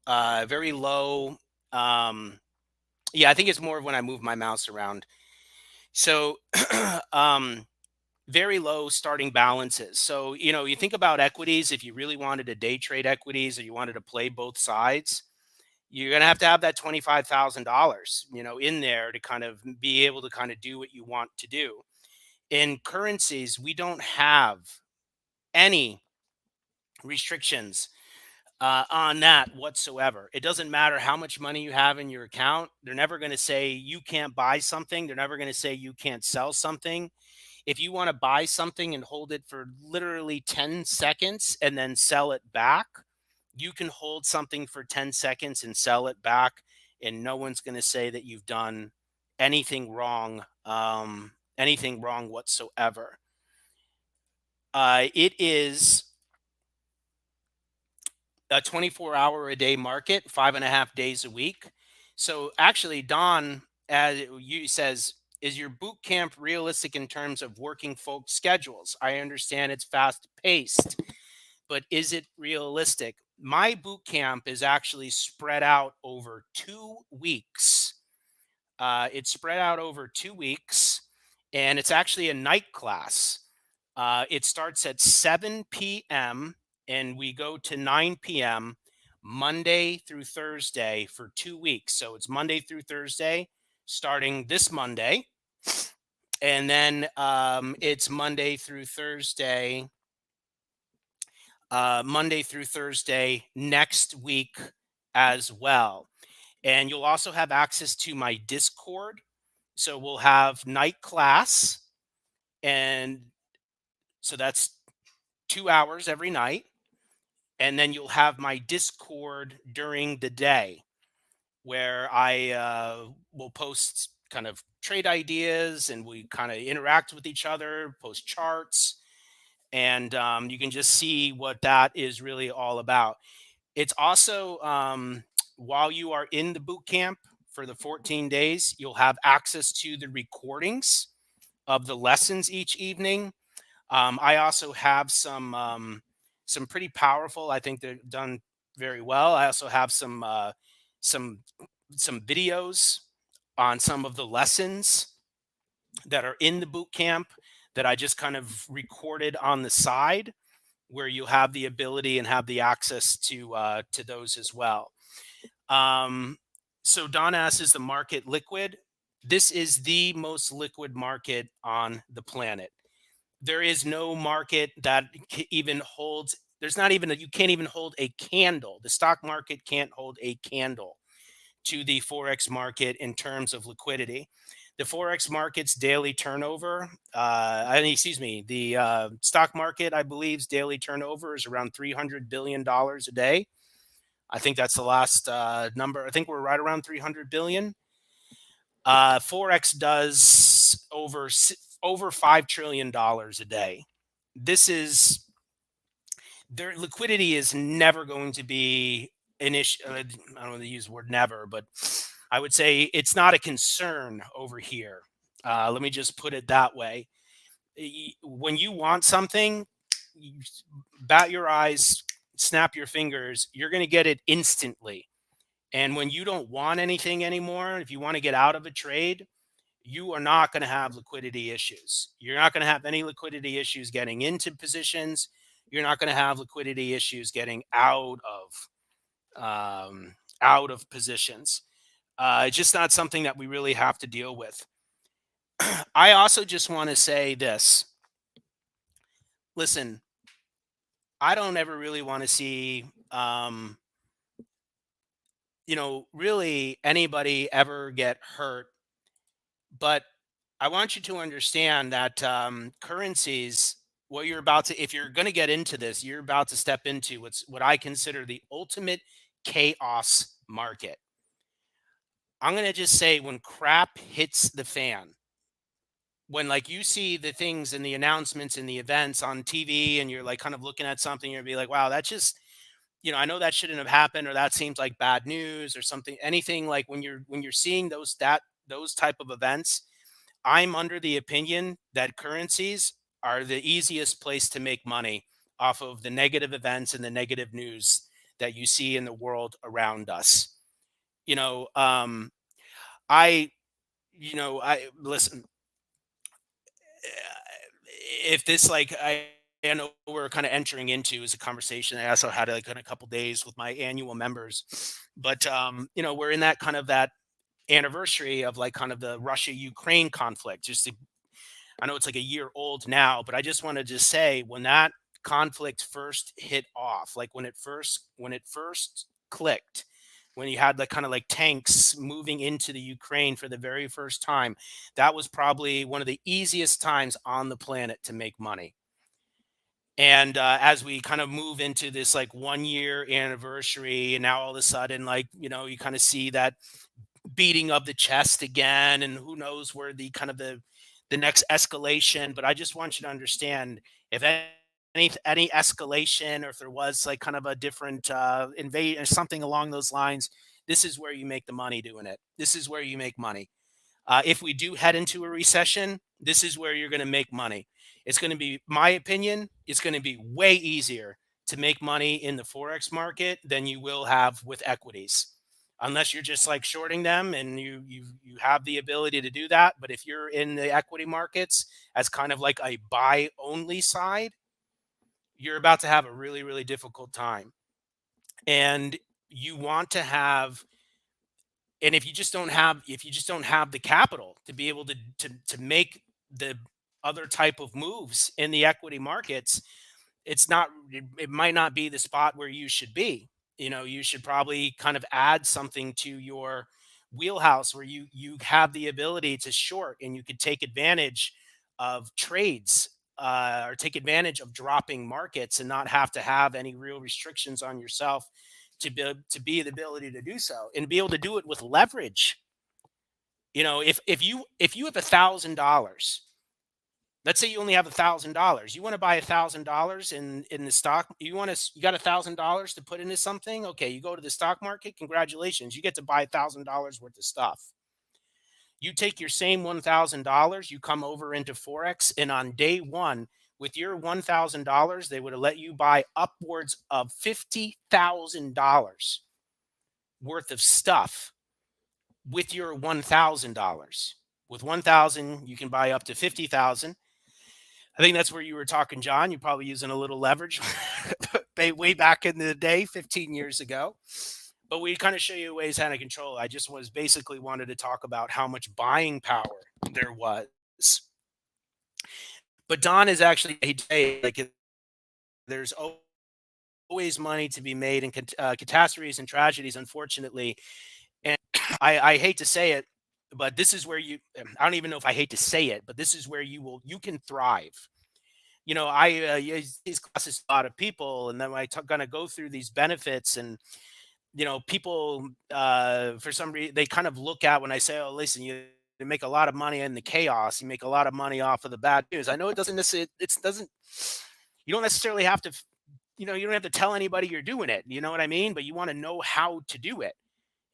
very low. Um, yeah, I think it's more of when I move my mouse around. So, um, very low starting balances. So, you think about equities. If you really wanted to day trade equities, or you wanted to play both sides, you're going to have that $25,000, in there to kind of be able to kind of do what you want to do. In currencies, we don't have any restrictions on that whatsoever. It doesn't matter how much money you have in your account. They're never going to say you can't buy something. They're never going to say you can't sell something. If you want to buy something and hold it for literally 10 seconds and then sell it back, you can hold something for 10 seconds and sell it back, and no one's going to say that you've done anything wrong, anything wrong whatsoever. It is a 24-hour a day market, 5.5 days a week. So actually, Don, as you says, is your boot camp realistic in terms of working folks' schedules? I understand it's fast paced, but is it realistic? My boot camp is actually spread out over 2 weeks. It's spread out over 2 weeks, and it's actually a night class. It starts at 7 p.m. and we go to 9 p.m. Monday through Thursday for 2 weeks. So it's Monday through Thursday, starting this Monday, and then it's Monday through Thursday next week as well. And you'll also have access to my Discord. So we'll have night class, and so that's 2 hours every night. And then you'll have my Discord during the day where I will post kind of trade ideas and we kind of interact with each other, post charts, and you can just see what that is really all about. It's also, while you are in the boot camp for the 14 days, you'll have access to the recordings of the lessons each evening. I also have some pretty powerful. I think they're done very well. I also have some some videos on some of the lessons that are in the boot camp that I just kind of recorded on the side, where you have the ability and have the access to those as well. Um, so Don asks, is the market liquid? This is the most liquid market on the planet. There is no market that even holds. There's not even you can't even hold a candle. The stock market can't hold a candle to the forex market in terms of liquidity. The forex market's daily turnover, excuse me, the stock market, I believe's daily turnover is around $300 billion a day. I think that's the last number. I think we're right around 300 billion. Forex does over $5 trillion a day. This is Their liquidity is never going to be an issue. I don't want to use the word never, but I would say it's not a concern over here. Let me just put it that way. When you want something, you bat your eyes, snap your fingers, you're going to get it instantly. And when you don't want anything anymore, if you want to get out of a trade, you are not going to have liquidity issues. You're not going to have any liquidity issues getting into positions. You're not going to have liquidity issues getting out of positions. It's just not something that we really have to deal with. I also just want to say this. Listen, I don't ever really want to see, really anybody ever get hurt. But I want you to understand that currencies, what you're about to, if you're going to get into this, you're about to step into what I consider the ultimate chaos market. I'm going to just say, when crap hits the fan, when like you see the things and the announcements and the events on TV and you're like kind of looking at something, you'll be like, wow, that's just, I know that shouldn't have happened, or that seems like bad news or something, anything like when you're seeing those type of events. I'm under the opinion that currencies are the easiest place to make money off of the negative events and the negative news that you see in the world around us. You know, I, I listen. If this like I know we're kind of entering into is a conversation I also had like in a couple days with my annual members, but we're in that kind of that anniversary of like kind of the Russia Ukraine conflict. I know it's like a year old now, but I just wanted to say, when that conflict first hit off, like when it first clicked, when you had like kind of like tanks moving into the Ukraine for the very first time, that was probably one of the easiest times on the planet to make money. And as we kind of move into this like 1 year anniversary, and now all of a sudden, like, you kind of see that beating of the chest again, and who knows where the next escalation. But I just want you to understand, if any escalation, or if there was like kind of a different invade or something along those lines, This is where you make the money doing it. This is where you make money. If we do head into a recession, this is where you're going to make money. It's going to be, my opinion, it's going to be way easier to make money in the Forex market than you will have with equities. Unless you're just like shorting them and you have the ability to do that. But if you're in the equity markets as kind of like a buy only side, you're about to have a really, really difficult time. And you want to have, and if you just don't have the capital to be able to make the other type of moves in the equity markets, it might not be the spot where you should be. You should probably kind of add something to your wheelhouse where you have the ability to short and you could take advantage of trades, or take advantage of dropping markets and not have to have any real restrictions on yourself to be the ability to do so and be able to do it with leverage. If you have $1,000, let's say you only have $1,000, you want to buy $1,000 in the stock. You got $1,000 to put into something. Okay, you go to the stock market. Congratulations, you get to buy $1,000 worth of stuff. You take your same $1,000, you come over into Forex, and on day one, with your $1,000, they would have let you buy upwards of $50,000 worth of stuff with your $1,000. With 1,000, you can buy up to 50,000. I think that's where you were talking, John. You're probably using a little leverage way back in the day, 15 years ago. But we kind of show you ways how to control. I just was basically wanted to talk about how much buying power there was. But Don is actually like there's always money to be made in catastrophes and tragedies, unfortunately. And I hate to say it, but this is where I don't even know if I hate to say it, but this is where you can thrive. I use these classes to a lot of people, and then I kind of go through these benefits, and people, for some reason, they kind of look at when I say, "Oh, listen, you make a lot of money in the chaos. You make a lot of money off of the bad news." I know it doesn't necessarily, it doesn't. You don't necessarily have to, you don't have to tell anybody you're doing it. You know what I mean? But you want to know how to do it.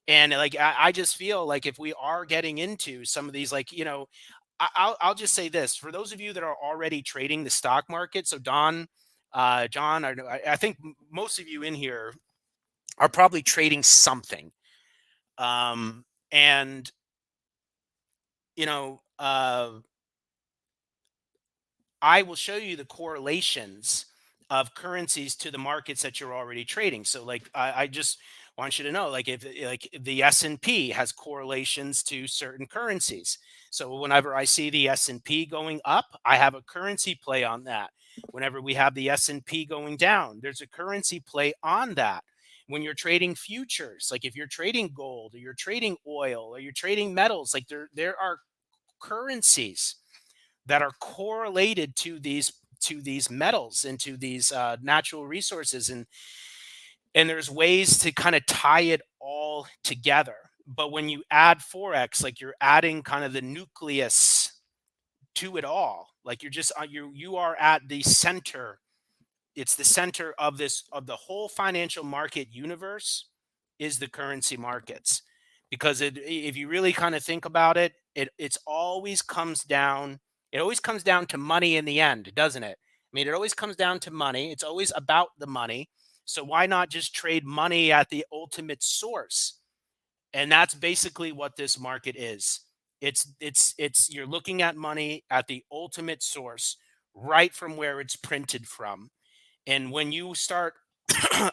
And like I just feel like if we are getting into some of these, like I'll just say this for those of you that are already trading the stock market. So Don, John, I think most of you in here are probably trading something. And you know, I will show you the correlations of currencies to the markets that you're already trading. So like I just want you to know, like if like the S&P has correlations to certain currencies. So whenever I see the S&P going up, I have a currency play on that. Whenever we have the S&P going down, there's a currency play on that. When you're trading futures, like if you're trading gold or you're trading oil or you're trading metals, like there are currencies that are correlated to these metals and to these natural resources, and there's ways to kind of tie it all together. But when you add Forex, like you're adding kind of the nucleus to it all, like you're just you are at the center. It's the center of this, of the whole financial market universe, is the currency markets. Because if you really kind of think about it, it always comes down to money in the end, doesn't it? I mean, it always comes down to money. It's always about the money. So why not just trade money at the ultimate source? And that's basically what this market is. It's you're looking at money at the ultimate source, right from where it's printed from. And when you start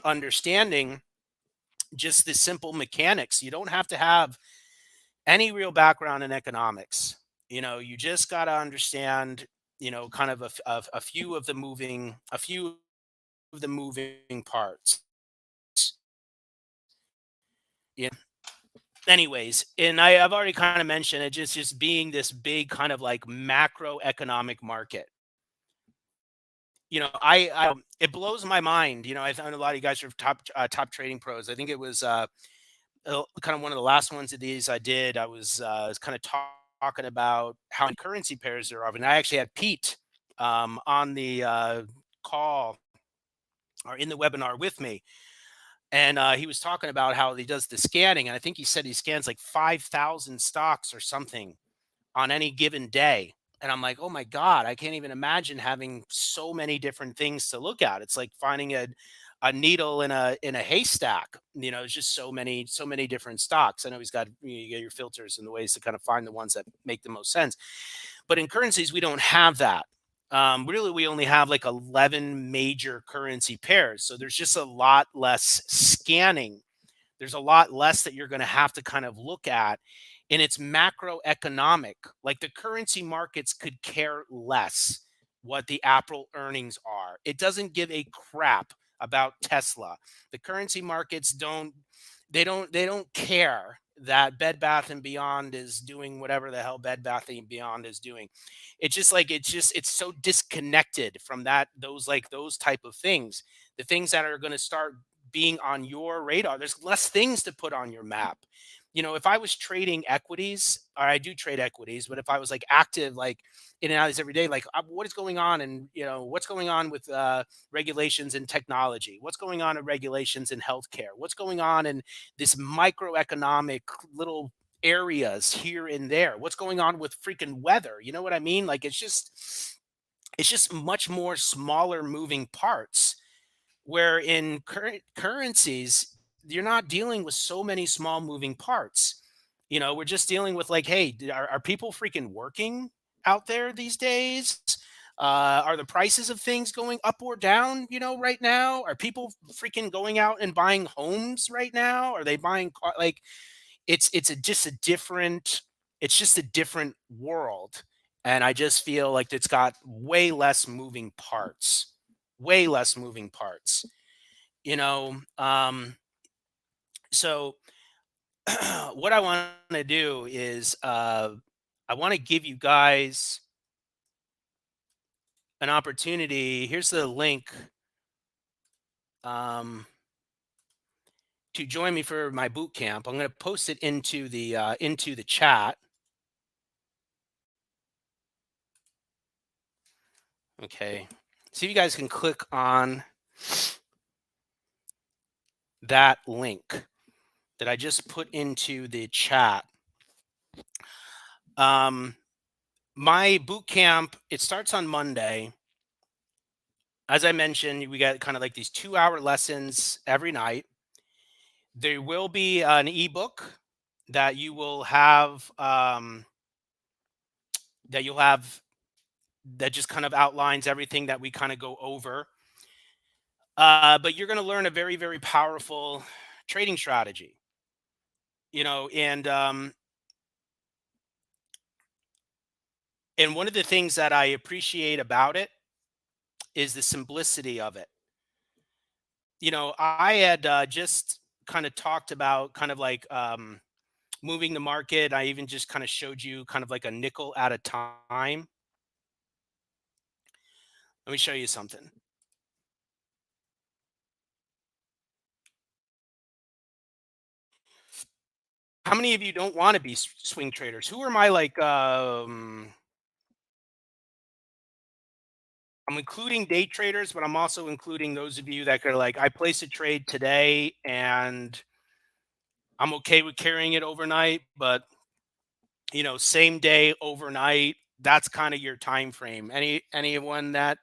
understanding just the simple mechanics, you don't have to have any real background in economics. You just got to understand, kind of a few of the moving parts. Yeah. Anyways, and I've already kind of mentioned it, just being this big kind of like macroeconomic market. It blows my mind. I found a lot of you guys are top trading pros. I think it was kind of one of the last ones of these I did. I was kind of talking about how many currency pairs there are, and I actually had Pete on the call or in the webinar with me. And he was talking about how he does the scanning, and I think he said he scans like 5,000 stocks or something on any given day. And I'm like, oh my God, I can't even imagine having so many different things to look at. It's like finding a needle in a haystack. It's just so many different stocks. I know he's got you get your filters and the ways to kind of find the ones that make the most sense. But in currencies, we don't have that. Really, we only have like 11 major currency pairs. So there's just a lot less scanning. There's a lot less that you're going to have to kind of look at. And it's macroeconomic. Like the currency markets could care less what the Apple earnings are. It doesn't give a crap about Tesla. The currency markets don't care that Bed Bath and Beyond is doing whatever the hell Bed Bath and Beyond is doing. It's so disconnected from those type of things. The things that are going to start being on your radar. There's less things to put on your map. If I was trading equities, or I do trade equities, but if I was like active, like in and out of this every day, like what is going on, and what's going on with regulations in technology, what's going on in regulations in healthcare, what's going on in this microeconomic little areas here and there, what's going on with freaking weather, you know what I mean? Like it's just much more smaller moving parts, where in current currencies you're not dealing with so many small moving parts. We're just dealing with like, hey, are people freaking working out there these days? Are the prices of things going up or down, right now? Are people freaking going out and buying homes right now? Are they buying like it's just a different world. And I just feel like it's got way less moving parts you know so what I want to do is I want to give you guys an opportunity. Here's the link um, to join me for my boot camp. I'm going to post it into the chat. Okay, see if you guys can click on that link that I just put into the chat. um, my boot camp, it starts on Monday. As I mentioned, we got kind of like these 2-hour lessons every night. There will be an ebook that you will have, that you'll have that just kind of outlines everything that we kind of go over. But you're going to learn a very, very powerful trading strategy, and one of the things that I appreciate about it is the simplicity of it. I had just kind of talked about kind of like moving the market. I even just kind of showed you kind of like a nickel at a time. Let me show you something. How many of you don't want to be swing traders? Who are my like I'm including day traders, but I'm also including those of you that are like, I place a trade today and I'm okay with carrying it overnight, but same day overnight, that's kind of your time frame. Anyone that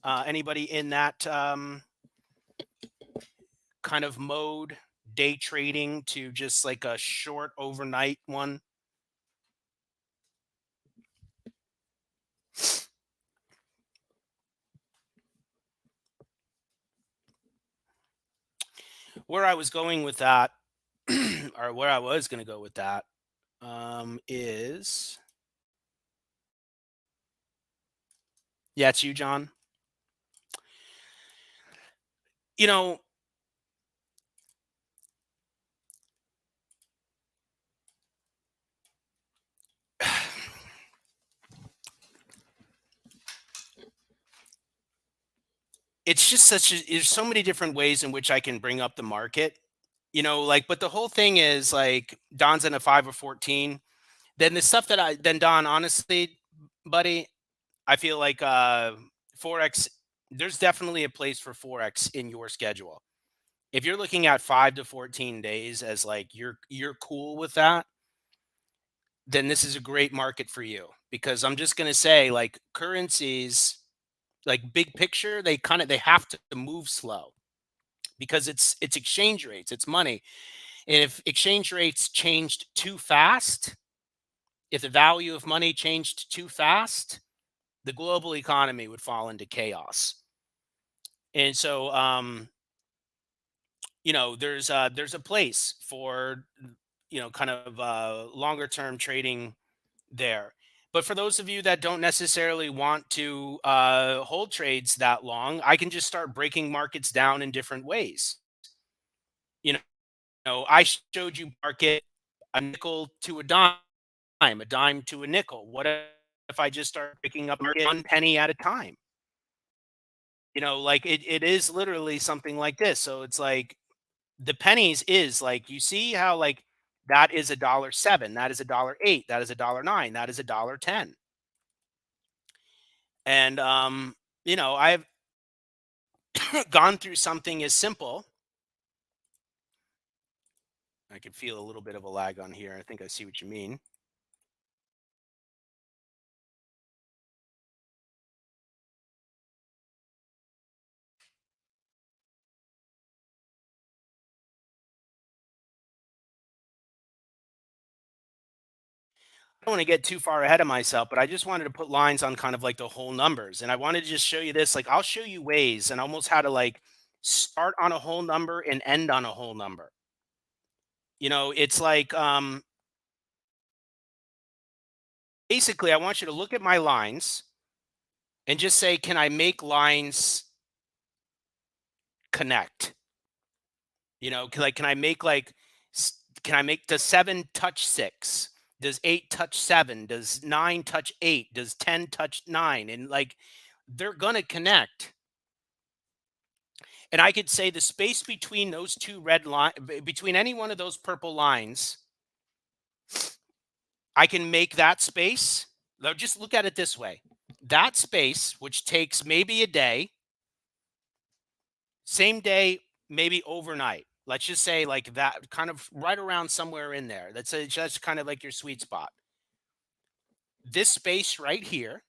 anybody in that kind of mode, day trading to just like a short overnight one? Where I was going with that, or where I was going to go with that, is yeah, it's you, John. You know, it's just there's so many different ways in which I can bring up the market. Like, but the whole thing is like Don's in a 5 or 14. Then the stuff then Don, honestly, buddy, I feel like Forex, there's definitely a place for Forex in your schedule. If you're looking at 5 to 14 days as like you're cool with that, then this is a great market for you, because I'm just going to say, like, currencies, like big picture, they have to move slow, because it's exchange rates, it's money. And if exchange rates changed too fast, if the value of money changed too fast, the global economy would fall into chaos. And so there's a place for kind of longer term trading there. But for those of you that don't necessarily want to hold trades that long, I can just start breaking markets down in different ways. You I showed you market a nickel to a dime to a nickel. What if I just start breaking up market 1 penny at a time? Like it is literally something like this. So it's like the pennies is like, you see how like that is $1.07, that is $1.08, that is $1.09, that is $1.10. And I've gone through something as simple. I can feel a little bit of a lag on here. I think I see what you mean. I don't want to get too far ahead of myself, but I just wanted to put lines on kind of like the whole numbers. And I wanted to just show you this. Like, I'll show you ways and almost how to like start on a whole number and end on a whole number. It's like basically, I want you to look at my lines and just say, can I make lines connect? Can I make like, can I make, does 7 touch 6? Does 8 touch 7? Does 9 touch 8? Does 10 touch 9? And like, they're going to connect. And I could say the space between those two red line, between any one of those purple lines, I can make that space. Now just look at it this way. That space, which takes maybe a day, same day, maybe overnight. Let's just say like that, kind of right around somewhere in there. Just kind of like your sweet spot. This space right here,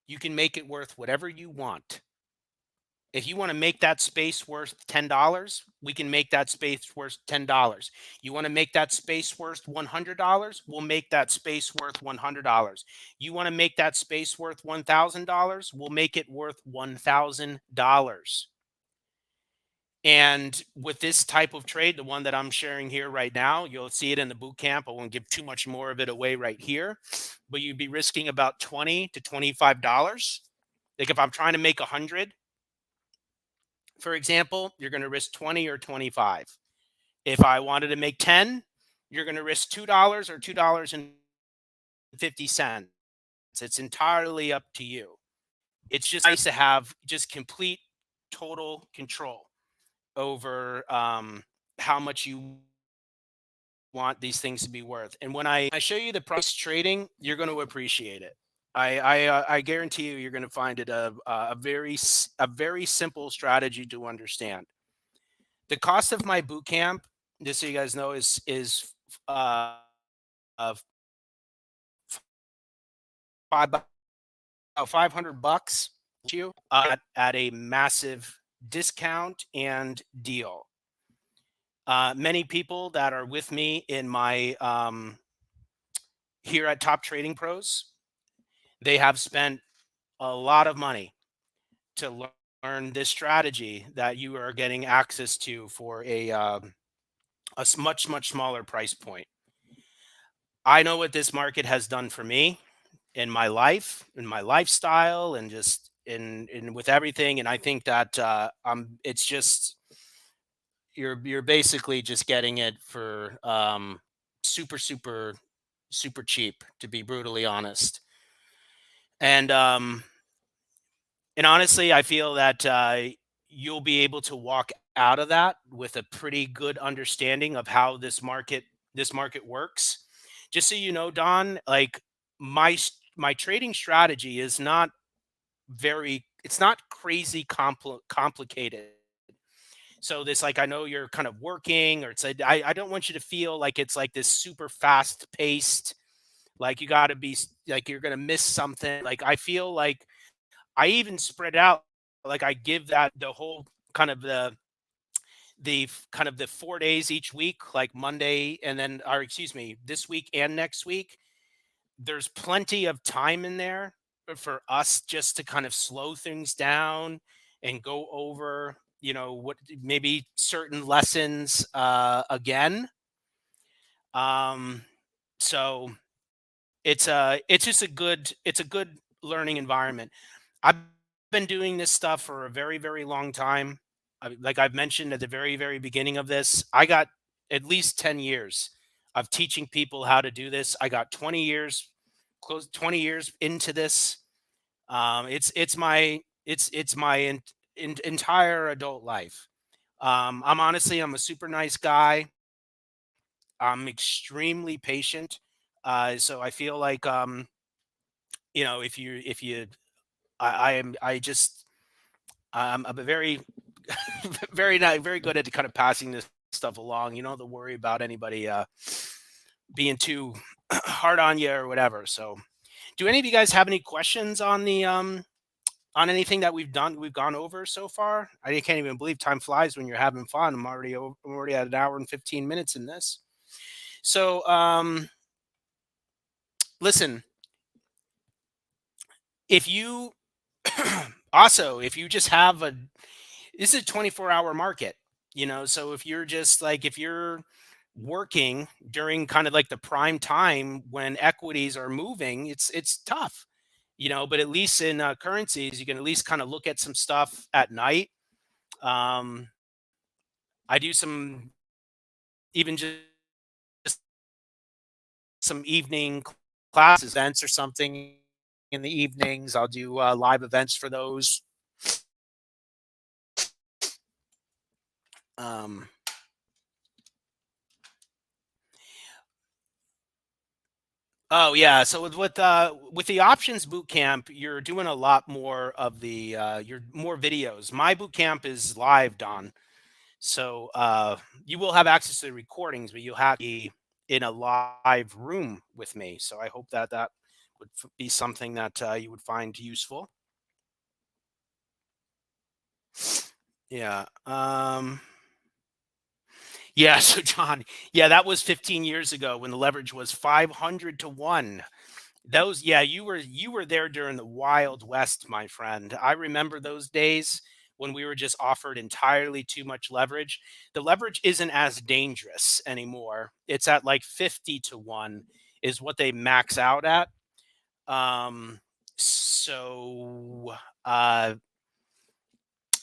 you can make it worth whatever you want. If you want to make that space worth $10, we can make that space worth $10. You want to make that space worth $100, we'll make that space worth $100. You want to make that space worth $1,000, we'll make it worth $1,000. And with this type of trade, the one that I'm sharing here right now, you'll see it in the boot camp. I won't give too much more of it away right here, but you'd be risking about $20 to $25. Like if I'm trying to make 100, for example, you're going to risk 20 or 25. If I wanted to make 10, you're going to risk $2 or $2.50. It's entirely up to you. It's just nice to have just complete, total control over how much you want these things to be worth. And when I show you the price trading, you're going to appreciate it. I guarantee you, you're going to find it a very simple strategy to understand. The cost of my boot camp, just so you guys know, is of about $500 you at a massive discount and deal. Many people that are with me in my here at Top Trading Pros, they have spent a lot of money to learn this strategy that you are getting access to for a much smaller price point. I know what this market has done for me in my life, in my lifestyle, and just in with everything. And I think that it's just you're basically just getting it for super super cheap, to be brutally honest. And honestly, I feel that you'll be able to walk out of that with a pretty good understanding of how this market works. Just so you know, Don, like my trading strategy is not it's not crazy complicated. So this, like, I know you're kind of working, or it's I don't want you to feel like it's like this super fast paced, like you got to be like you're gonna miss something. Like I feel like I even spread out, like I give that the whole kind of kind of the 4 days each week, like Monday and then, or excuse me, this week and next week. There's plenty of time in there for us just to kind of slow things down and go over, what maybe certain lessons again. Um, so it's just a good learning environment. I've been doing this stuff for a very, very long time. Like I've mentioned at the very, very beginning of this, I got at least 10 years of teaching people how to do this. I got 20 years, close 20 years into this. It's my entire adult life. I'm a super nice guy. I'm extremely patient. So I feel like, if you I am I just I'm a very very not very good at kind of passing this stuff along. You don't have to worry about anybody being too hard on you or whatever. So, do any of you guys have any questions on the on anything that we've gone over so far? I can't even believe time flies when you're having fun. I'm already at an hour and 15 minutes in this. So, listen, if you also, if you just have a this is a 24-hour market, so if you're working during kind of like the prime time when equities are moving, it's tough, but at least in currencies you can at least kind of look at some stuff at night. um I do some, even just some evening classes, events or something in the evenings. I'll do live events for those. um Oh yeah. So with the options boot camp, you're doing a lot more of the you're more videos. My boot camp is live, Don. So you will have access to the recordings, but you'll have to be in a live room with me. So I hope that that would be something that you would find useful. Yeah. Yeah. So John, yeah, that was 15 years ago when the leverage was 500 to one. Those, yeah, you were there during the Wild West, my friend. I remember those days when we were just offered entirely too much leverage. The leverage isn't as dangerous anymore. It's at like 50 to 1 is what they max out at. Um so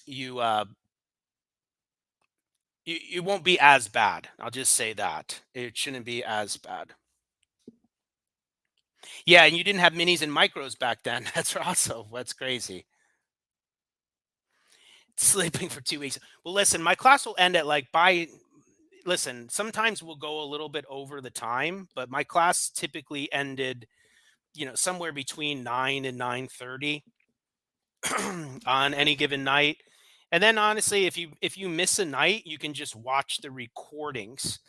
you you won't be as bad. I'll just say that. It shouldn't be as bad. Yeah, and you didn't have minis and micros back then. That's also what's crazy. Sleeping for 2 weeks. Well, listen, my class will end at like by listen, sometimes we'll go a little bit over the time, but my class typically ended, somewhere between 9 and 9:30 on any given night. And then honestly, if you miss a night, you can just watch the recordings.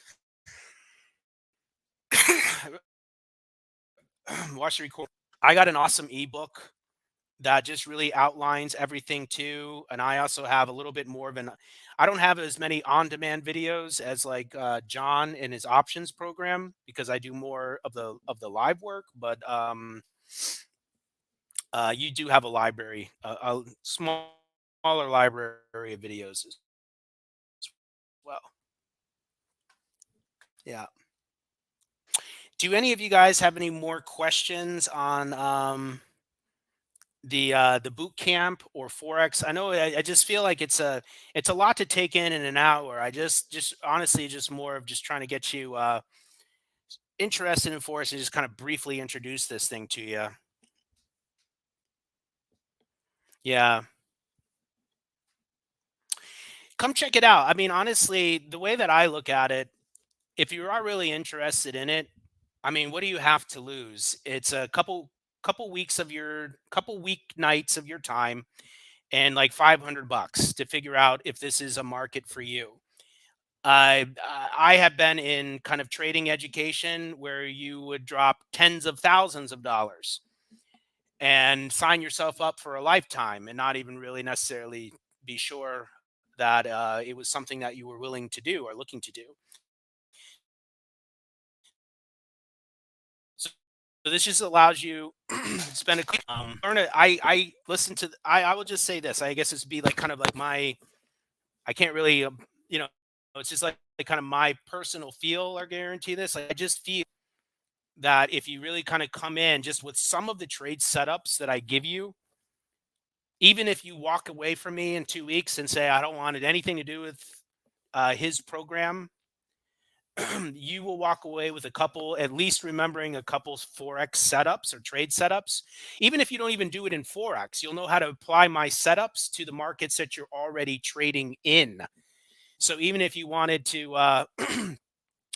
Watch the record. I got an awesome ebook that just really outlines everything too. And I also have a little bit more of an I don't have as many on-demand videos as like John in his options program because I do more of the live work, but you do have a library, a smaller library of videos as well. Yeah. Do any of you guys have any more questions on the boot camp or forex? I know I just feel like it's a lot to take in an hour. I just honestly just more of just trying to get you interested in forex and just kind of briefly introduce this thing to you. Yeah, come check it out. I mean, honestly, the way that I look at it, if you are really interested in it, I mean, what do you have to lose? It's a couple weeks of your couple week nights of your time. and like 500 bucks to figure out if this is a market for you. I have been in kind of trading education where you would drop tens of thousands of dollars and sign yourself up for a lifetime and not even really necessarily be sure that it was something that you were willing to do or looking to do. So, so this just allows you to spend learn it. I listen to I will just say this. I guess this would be like kind of like my I can't really you know it's just like kind of my personal feel or guarantee this. Like, I just feel that if you really kind of come in just with some of the trade setups that I give you, even if you walk away from me in 2 weeks and say I don't want it anything to do with his program, you will walk away with a couple, at least remembering a couple Forex setups or trade setups. Even if you don't even do it in Forex, you'll know how to apply my setups to the markets that you're already trading in. So even if you wanted to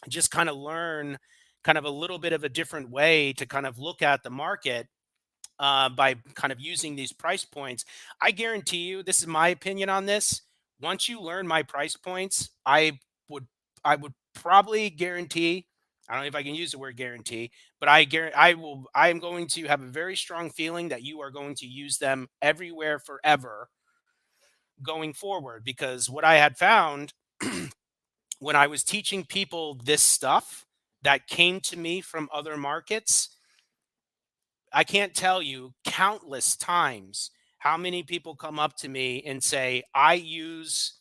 just kind of learn kind of a little bit of a different way to kind of look at the market by kind of using these price points, I guarantee you, this is my opinion on this. Once you learn my price points, would I would probably guarantee. I don't know if I can use the word guarantee, but I guarantee I will. I am going to have a very strong feeling that you are going to use them everywhere forever going forward. Because what I had found when I was teaching people this stuff that came to me from other markets, I can't tell you countless times how many people come up to me and say, "I use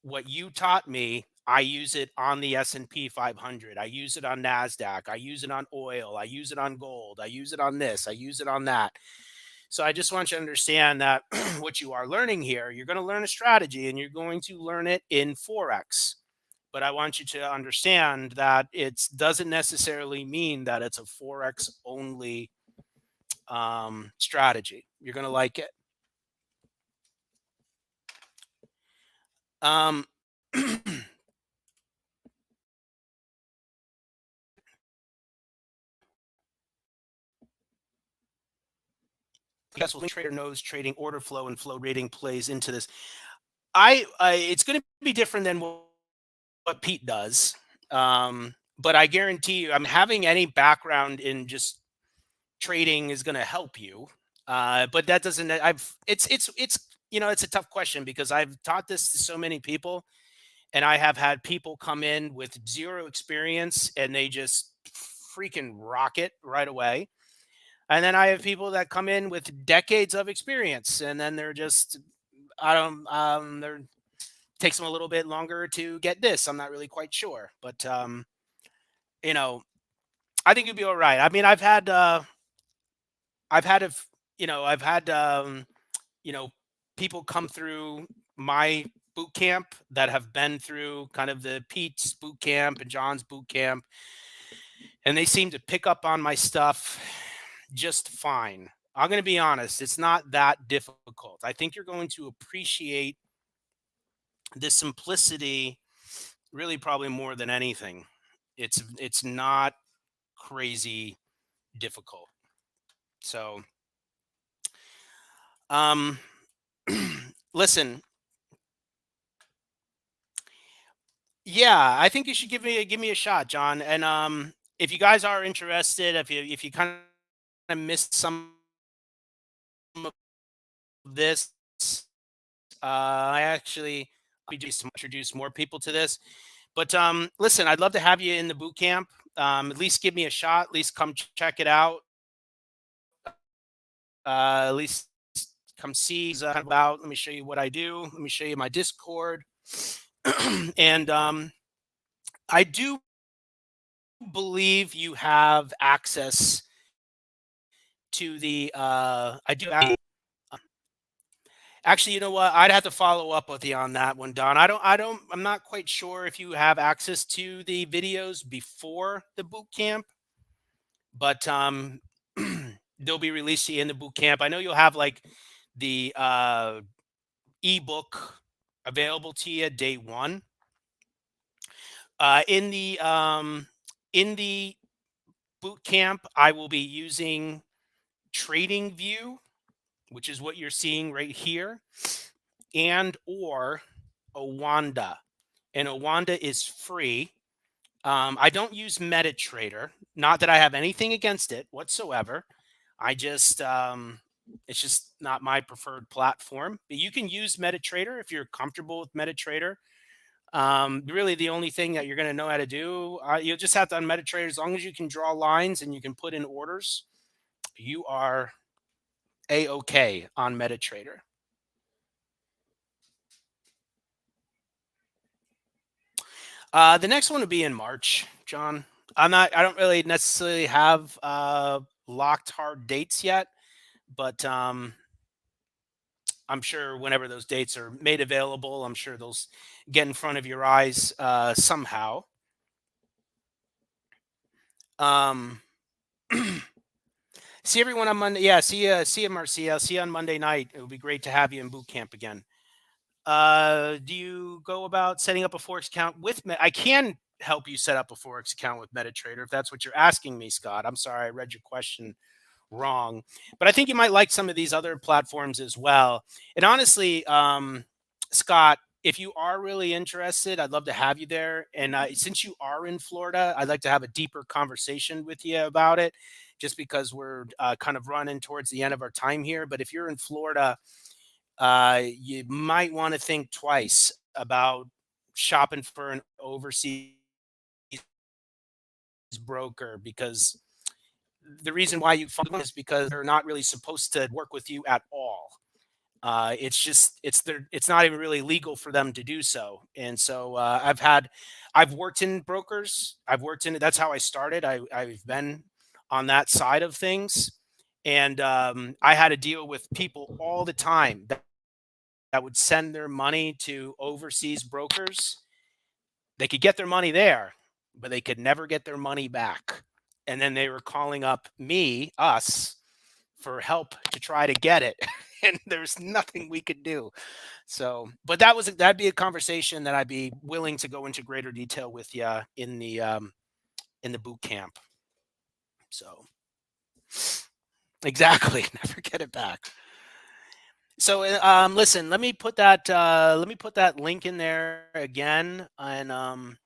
what you taught me. I use it on the S&P 500. I use it on Nasdaq. I use it on oil. I use it on gold. I use it on this. I use it on that." So I just want you to understand that what you are learning here, you're going to learn a strategy and you're going to learn it in Forex. But I want you to understand that it doesn't necessarily mean that it's a Forex only strategy. You're going to like it. Um, successful trader knows trading order flow and flow rating plays into this. I it's going to be different than what Pete does. But I guarantee you, I'm having any background in just trading is going to help you. But that doesn't. It's it's a tough question because I've taught this to so many people, and I have had people come in with zero experience and they just freaking rock it right away. And then I have people that come in with decades of experience and then they're just I don't they're takes them a little bit longer to get this. I'm not really quite sure, but you know, I think you'll be all right. I mean, I've had a I've had you know, people come through my boot camp that have been through kind of the Pete's boot camp and John's boot camp, and they seem to pick up on my stuff just fine. I'm going to be honest, it's not that difficult. I think you're going to appreciate the simplicity really probably more than anything. It's not crazy difficult. So, um listen, yeah, I think you should give me a shot, John. And if you guys are interested, if you kind of missed some of this, I actually we do introduce more people to this. But listen, I'd love to have you in the boot camp. At least give me a shot. At least come check it out. At least come see about. Let me show you what I do. Let me show you my Discord. And I do believe you have access to the. I do. Actually, you know what? I'd have to follow up with you on that one, Don. I'm not quite sure if you have access to the videos before the boot camp, but they'll be released to you in the boot camp. I know you'll have like the ebook available to you day one. In the boot camp, I will be using Trading View, which is what you're seeing right here, and or Owanda. And Owanda is free. I don't use MetaTrader. Not that I have anything against it whatsoever. I just it's just not my preferred platform. But you can use MetaTrader if you're comfortable with MetaTrader. Really, the only thing that you're going to know how to do, you'll just have to on MetaTrader. As long as you can draw lines and you can put in orders, you are a okay on MetaTrader. The next one will be in March, John. I don't really necessarily have locked hard dates yet, but I'm sure whenever those dates are made available, I'm sure those get in front of your eyes somehow. Um, see everyone on Monday. Yeah, see you, Marcia. See you on Monday night. It would be great to have you in boot camp again. Do you go about setting up a Forex account with I can help you set up a Forex account with MetaTrader if that's what you're asking me, Scott. I'm sorry, I read your question wrong, but I think you might like some of these other platforms as well. And honestly, Scott, if you are really interested, I'd love to have you there. And since you are in Florida, I'd like to have a deeper conversation with you about it, just because we're kind of running towards the end of our time here. But if you're in Florida, you might want to think twice about shopping for an overseas broker, because the reason why you fund them is because they're not really supposed to work with you at all. It's just it's not even really legal for them to do so. And so I've worked in brokers. I've worked in That's how I started. I've been on that side of things, and I had to deal with people all the time that would send their money to overseas brokers. They could get their money there, but they could never get their money back. And then they were calling up us, for help to try to get it. And there's nothing we could do. So, but that'd be a conversation that I'd be willing to go into greater detail with you in the boot camp. So, exactly, never get it back. So, listen, let me put that link in there again, and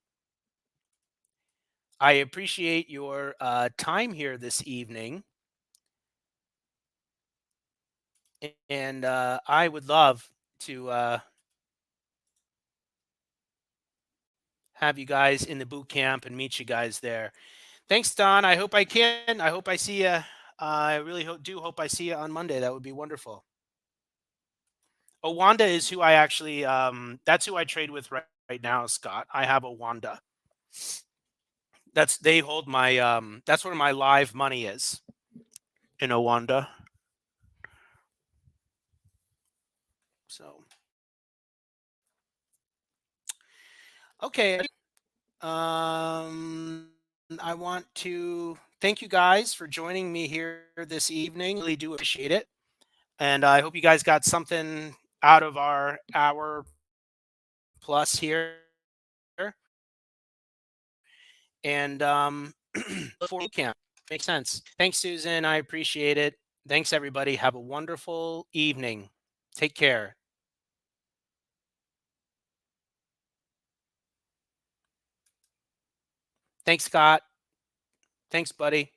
I appreciate your time here this evening, and I would love to have you guys in the boot camp and meet you guys there. Thanks, Don. I hope I can. I hope I see you. I really do hope I see you on Monday. That would be wonderful. Oh, Wanda is who I actually. That's who I trade with right now, Scott. I have a Wanda. They hold my. That's where my live money is, in Owanda. So okay. I want to thank you guys for joining me here this evening. Really do appreciate it, and I hope you guys got something out of our hour plus here. And for camp makes sense. Thanks, Susan. I appreciate it. Thanks, everybody. Have a wonderful evening. Take care. Thanks, Scott. Thanks, buddy.